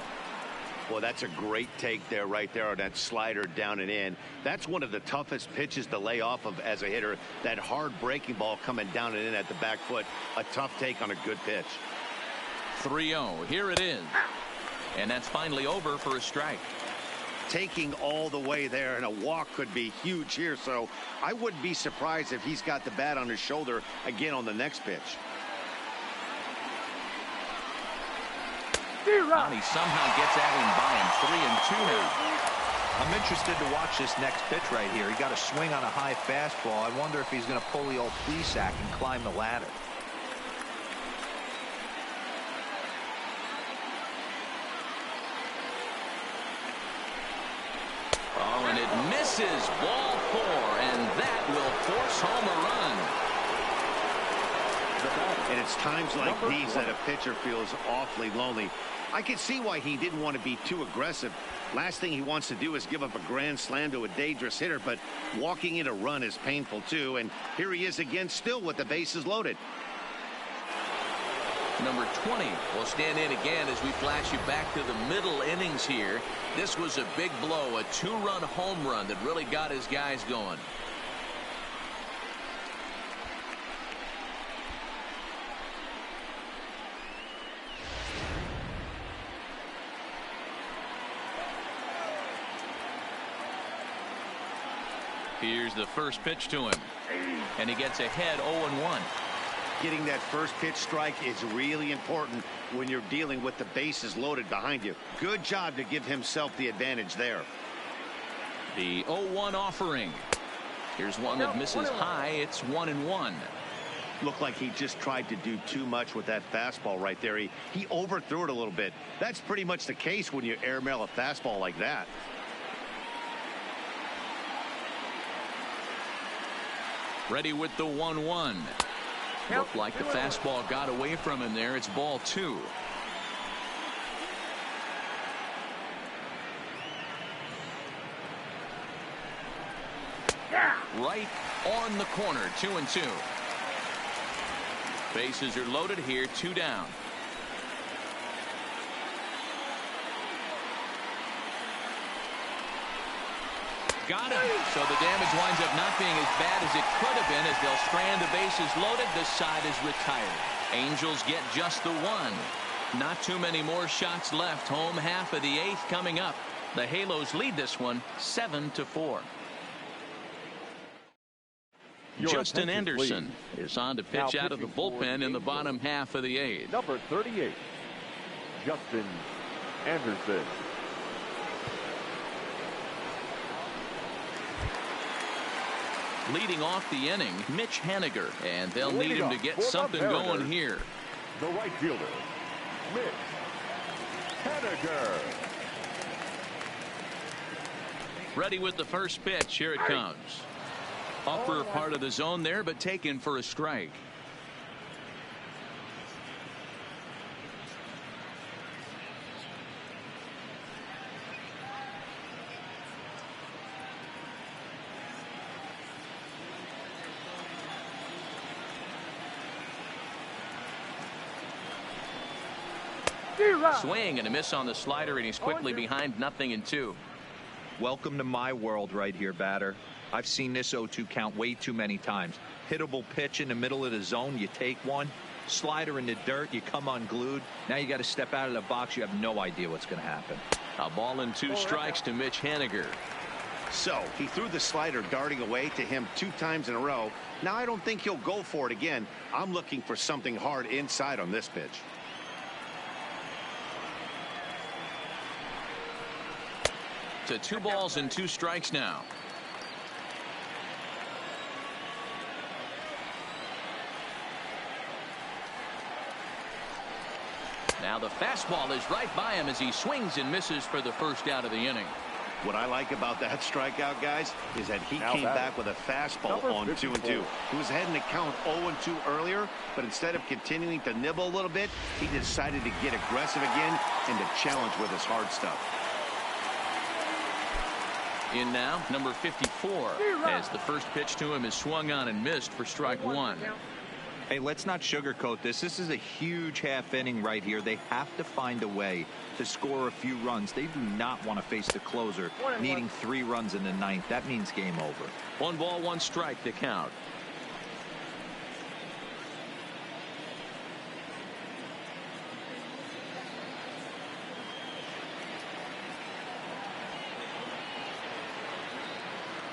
Well, that's a great take there right there on that slider down and in. That's one of the toughest pitches to lay off of as a hitter. That hard breaking ball coming down and in at the back foot. A tough take on a good pitch. 3-0. Here it is. And that's finally over for a strike. Taking all the way there, and a walk could be huge here, so I wouldn't be surprised if he's got the bat on his shoulder again on the next pitch. And he somehow gets at him by him. 3-2 now. I'm interested to watch this next pitch right here. He got a swing on a high fastball. I wonder if he's going to pull the old flea sack and climb the ladder. Oh, and it misses. Ball 4, and that will force home a run. And it's times like these that a pitcher feels awfully lonely. I can see why he didn't want to be too aggressive. Last thing he wants to do is give up a grand slam to a dangerous hitter, but walking in a run is painful too. And here he is again, still with the bases loaded. Number 20 will stand in again as we flash you back to the middle innings here. This was a big blow, a 2-run home run that really got his guys going. Here's the first pitch to him, and he gets ahead 0-1. Getting that first pitch strike is really important when you're dealing with the bases loaded behind you. Good job to give himself the advantage there. The 0-1 offering. Here's one that misses high. It's 1-1. Looked like he just tried to do too much with that fastball right there. He overthrew it a little bit. That's pretty much the case when you airmail a fastball like that. Ready with the 1-1. Looked like the fastball got away from him there. It's ball 2. Right on the corner, 2-2. Bases are loaded here, 2 down. Got him. So the damage winds up not being as bad as it could have been as they'll strand the bases loaded. This side is retired. Angels get just the 1. Not too many more shots left. Home half of the 8th coming up. The Halos lead this one 7-4. Justin Anderson is on to pitch out of the bullpen in the bottom half of the 8th. Number 38, Justin Anderson. Leading off the inning, Mitch Haniger, and they'll need him to get something going here. The right fielder, Mitch Haniger. Ready with the first pitch. Here it comes. Upper part of the zone there, but taken for a strike. Swing and a miss on the slider, and he's quickly behind 0-2. Welcome to my world right here, batter. I've seen this 0-2 count way too many times. Hittable pitch in the middle of the zone, you take one. Slider in the dirt, you come unglued. Now you got to step out of the box. You have no idea what's going to happen. A ball and 2 strikes to Mitch Haniger. So he threw the slider darting away to him 2 times in a row. Now I don't think he'll go for it again. I'm looking for something hard inside on this pitch. To 2 balls and 2 strikes now. Now the fastball is right by him as he swings and misses for the first out of the inning. What I like about that strikeout, guys, is that he came back with a fastball on 2-2. He was heading to count 0-2 earlier, but instead of continuing to nibble a little bit, he decided to get aggressive again and to challenge with his hard stuff. In now, number 54, as the first pitch to him is swung on and missed for strike 1. Hey, let's not sugarcoat this. This is a huge half inning right here. They have to find a way to score a few runs. They do not want to face the closer needing 3 runs in the 9th. That means game over. 1 ball, 1 strike to count.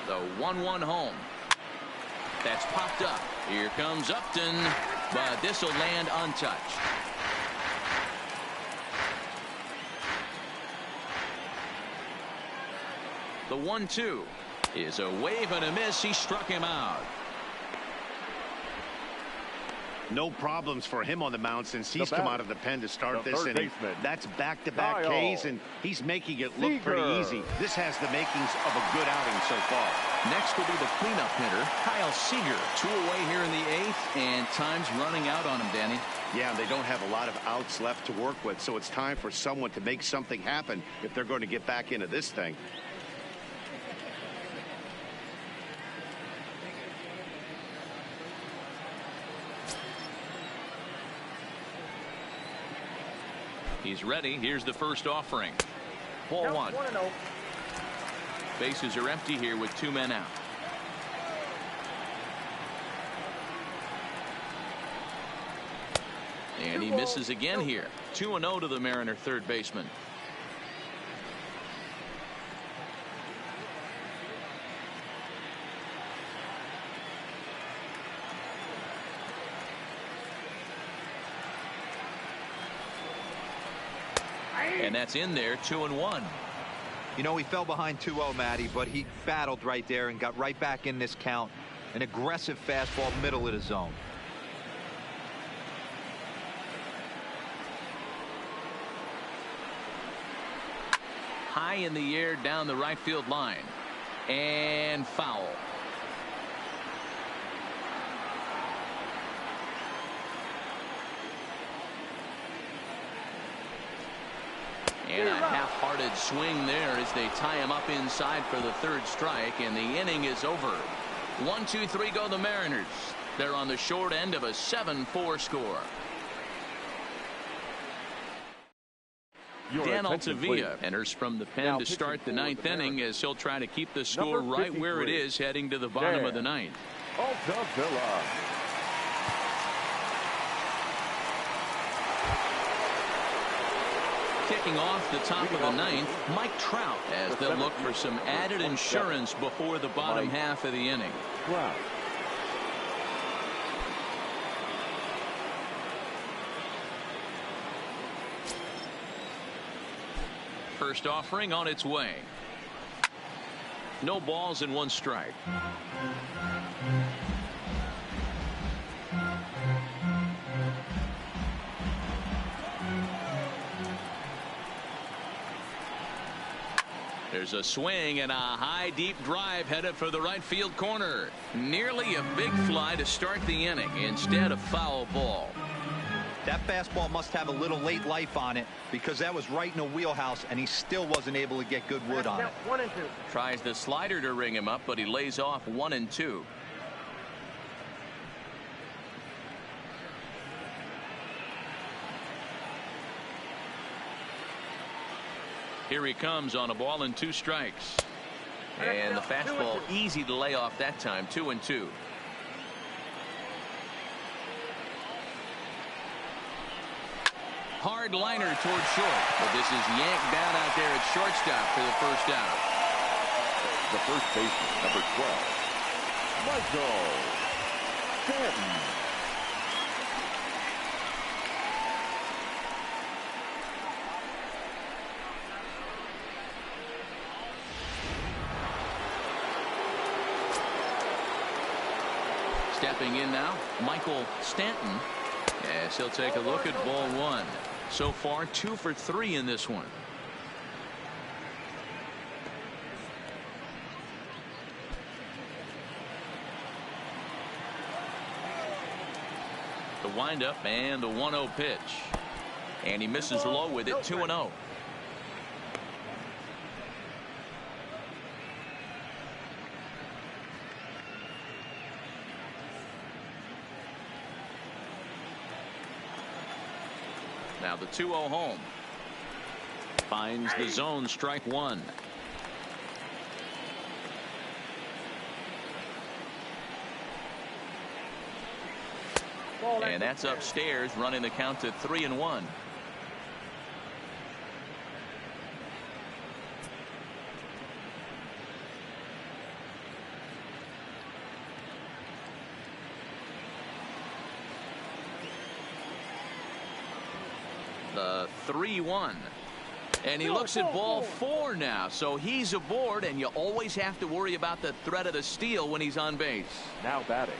The 1-1 home. That's popped up. Here comes Upton, but this will land untouched. The 1-2 is a wave and a miss. He struck him out. No problems for him on the mound since he's come out of the pen to start this inning. That's back-to-back Ks, and he's making it look pretty easy. This has the makings of a good outing so far. Next will be the cleanup hitter, Kyle Seager. 2 away here in the 8th, and time's running out on him, Danny. Yeah, they don't have a lot of outs left to work with, so it's time for someone to make something happen if they're going to get back into this thing. He's ready. Here's the first offering. Ball 1. Bases are empty here with 2 men out. And he misses again here. 2-0 to the Mariner third baseman. And that's in there, 2-1. You know, he fell behind 2-0, Matty, but he battled right there and got right back in this count. An aggressive fastball, middle of the zone. high in the air down the right field line. And foul. And a half-hearted swing there as they tie him up inside for the third strike, and the inning is over. 1-2-3 go the Mariners. They're on the short end of a 7-4 score. Dan Altavilla enters from the pen to start the ninth inning as he'll try to keep the score right where it is heading to the bottom of the ninth. Altavilla. Kicking off the top of the ninth, Mike Trout, as they'll look for some added insurance before the bottom half of the inning. First offering on its way. No balls and 1 strike. There's a swing and a high deep drive headed for the right field corner. Nearly a big fly to start the inning instead of foul ball. That fastball must have a little late life on it, because that was right in the wheelhouse and he still wasn't able to get good wood on it. 1-2. Tries the slider to ring him up, but he lays off 1-2. Here he comes on a ball and 2 strikes. And the fastball easy to lay off that time. 2-2. Hard liner toward short, but this is yanked down out there at shortstop for the first out. The first baseman, number 12, Michael Stanton. Stepping in now, Michael Stanton, as he'll take a look at ball 1. So far 2 for 3 in this one. The windup and the 1-0 pitch, and he misses low with it. 2-0. Now the 2-0 home. Finds the zone, strike 1. And that's upstairs, running the count to 3-1. The 3-1. And he looks at ball 4 now, so he's aboard, and you always have to worry about the threat of the steal when he's on base. Now batting,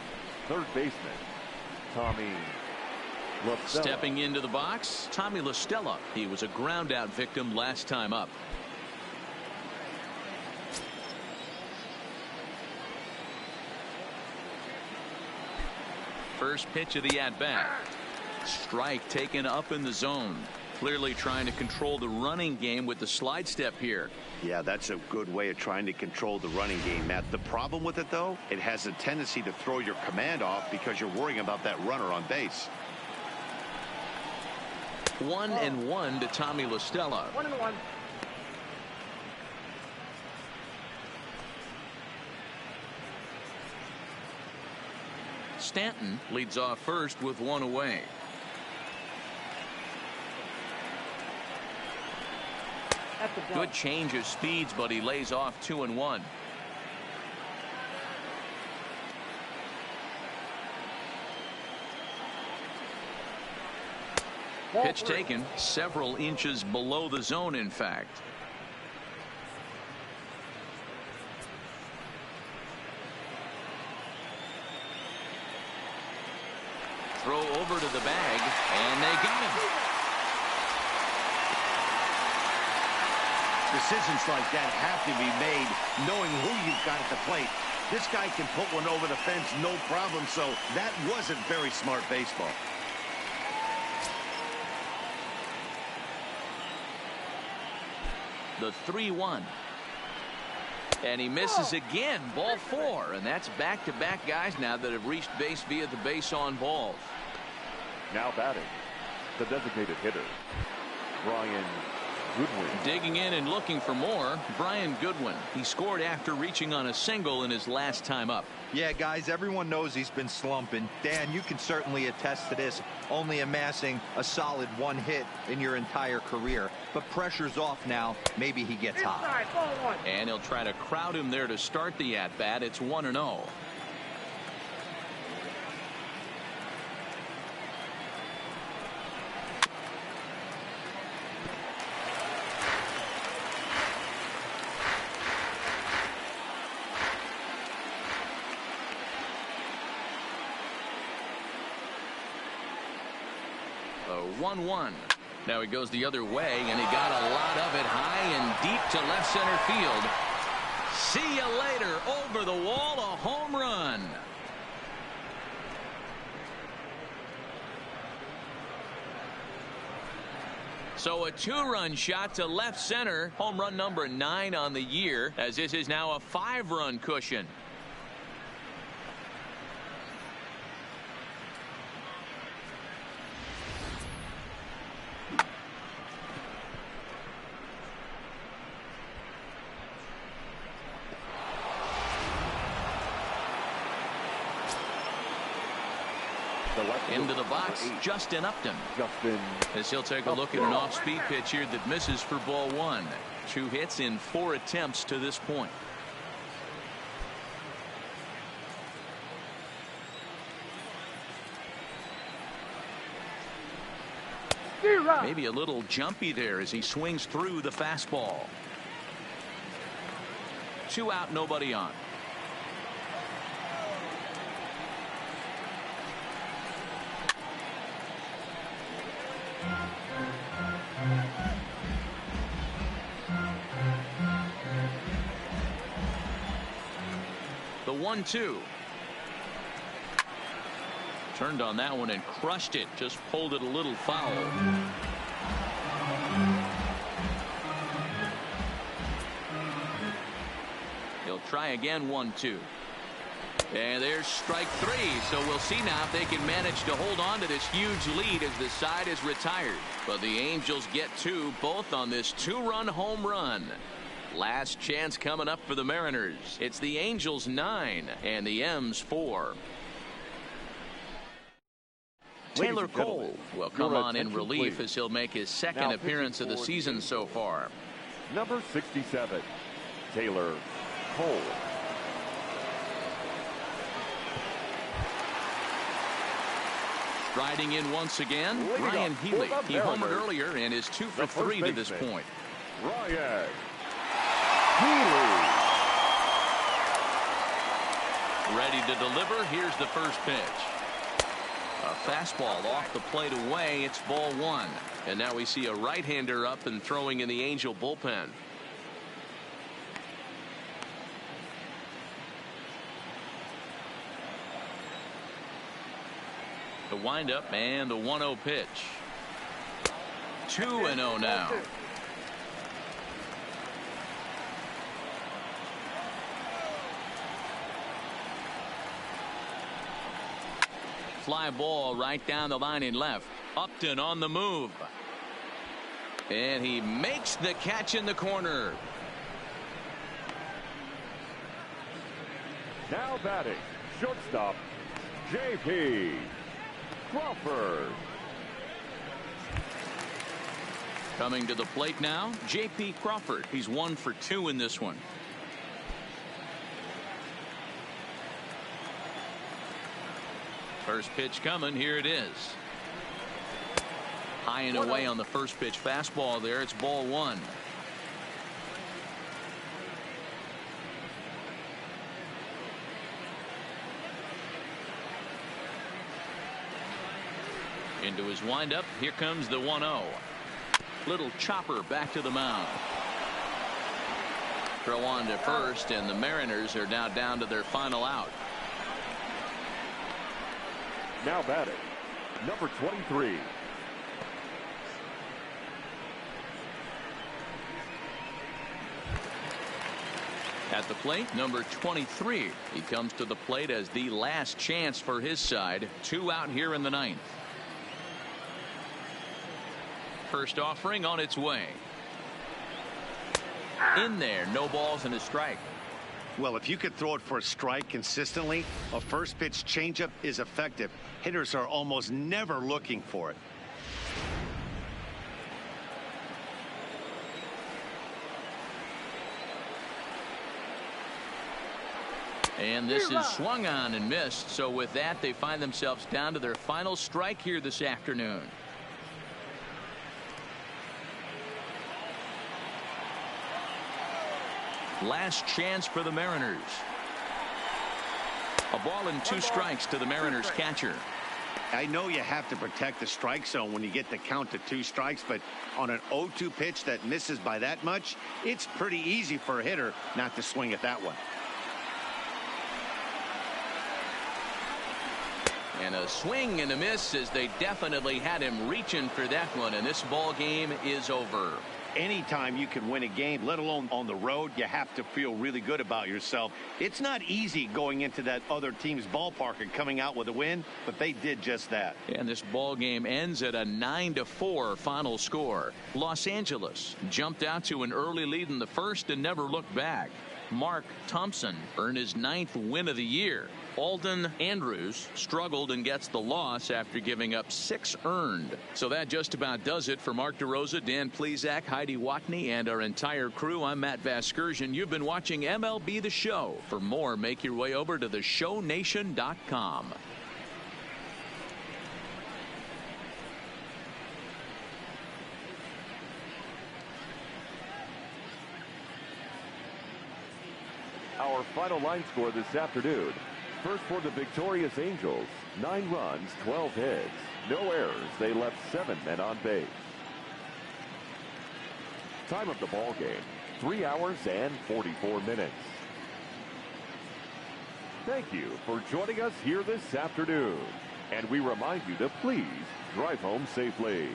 third baseman, Tommy LaStella. Stepping into the box, Tommy LaStella. He was a ground out victim last time up. First pitch of the at-bat. Strike taken up in the zone. Clearly trying to control the running game with the slide step here. Yeah, that's a good way of trying to control the running game, Matt. The problem with it, though, it has a tendency to throw your command off because you're worrying about that runner on base. 1-1 to Tommy LaStella. 1-1. Stanton leads off first with 1 away. Good change of speeds, but he lays off 2-1. Pitch taken several inches below the zone, in fact. Throw over to the bag, and they got him. Decisions like that have to be made knowing who you've got at the plate. This guy can put one over the fence, no problem, so that wasn't very smart baseball. The 3-1. And he misses again, ball 4, and that's back-to-back guys now that have reached base via the base on balls. Now batting, the designated hitter, Brian Goodwin. Digging in and looking for more, Brian Goodwin. He scored after reaching on a single in his last time up. Yeah, guys, everyone knows he's been slumping. Dan, you can certainly attest to this, only amassing a solid 1 hit in your entire career. But pressure's off now. Maybe he gets hot. And he'll try to crowd him there to start the at-bat. It's 1-0. The 1-1. Now he goes the other way, and he got a lot of it high and deep to left center field. See you later. Over the wall, a home run. So a 2-run shot to left center. Home run number 9 on the year, as this is now a 5-run cushion. Into the box, Justin Upton. As he'll take a look at an off-speed pitch here that misses for ball 1. 2 hits in 4 attempts to this point. Maybe a little jumpy there as he swings through the fastball. 2 out, nobody on. The 1-2. Turned on that one and crushed it. Just pulled it a little foul. He'll try again. 1-2. And there's strike 3. So we'll see now if they can manage to hold on to this huge lead as the side is retired. But the Angels get 2, both on this 2-run home run. Last chance coming up for the Mariners. It's the Angels 9 and the M's 4. Taylor Cole will come on in relief as he'll make his second appearance of the season so far. Number 67, Taylor Cole. Striding in once again, Ryan Healy. He homered earlier and is 2 for 3 to this point. Ryan Healy. Ready to deliver. Here's the first pitch. A fastball off the plate away. It's ball 1. And now we see a right-hander up and throwing in the Angel bullpen. The windup and the 1-0 pitch. 2-0 now. Fly ball right down the line in left. Upton on the move. And he makes the catch in the corner. Now batting, shortstop, J.P. Crawford. Coming to the plate now, J.P. Crawford. He's 1 for 2 in this one. First pitch coming. Here it is. High and away on the first pitch fastball there. It's ball 1. Into his windup. Here comes the 1-0. Little chopper back to the mound. Throw on to first, and the Mariners are now down to their final out. Now batting, number 23. At the plate, number 23. He comes to the plate as the last chance for his side. 2 out here in the 9th. First offering on its way. In there, no balls and a strike. Well, if you could throw it for a strike consistently, a first pitch changeup is effective. Hitters are almost never looking for it. And this is swung on and missed. So with that, they find themselves down to their final strike here this afternoon. Last chance for the Mariners. A ball and 2 strikes to the Mariners catcher. I know you have to protect the strike zone when you get the count to 2 strikes, but on an 0-2 pitch that misses by that much, it's pretty easy for a hitter not to swing at that one. And a swing and a miss, as they definitely had him reaching for that one, and this ball game is over. Anytime you can win a game, let alone on the road, you have to feel really good about yourself. It's not easy going into that other team's ballpark and coming out with a win, but they did just that. And this ball game ends at a 9-4 final score. Los Angeles jumped out to an early lead in the first and never looked back. Mark Thompson earned his 9th win of the year. Alden Andrews struggled and gets the loss after giving up 6 earned. So that just about does it for Mark DeRosa, Dan Plesac, Heidi Watney, and our entire crew. I'm Matt Vasgersian. You've been watching MLB The Show. For more, make your way over to theshownation.com. Our final line score this afternoon. First for the victorious Angels, 9 runs, 12 hits, no errors. They left 7 men on base. Time of the ball game, 3 hours and 44 minutes. Thank you for joining us here this afternoon. And we remind you to please drive home safely.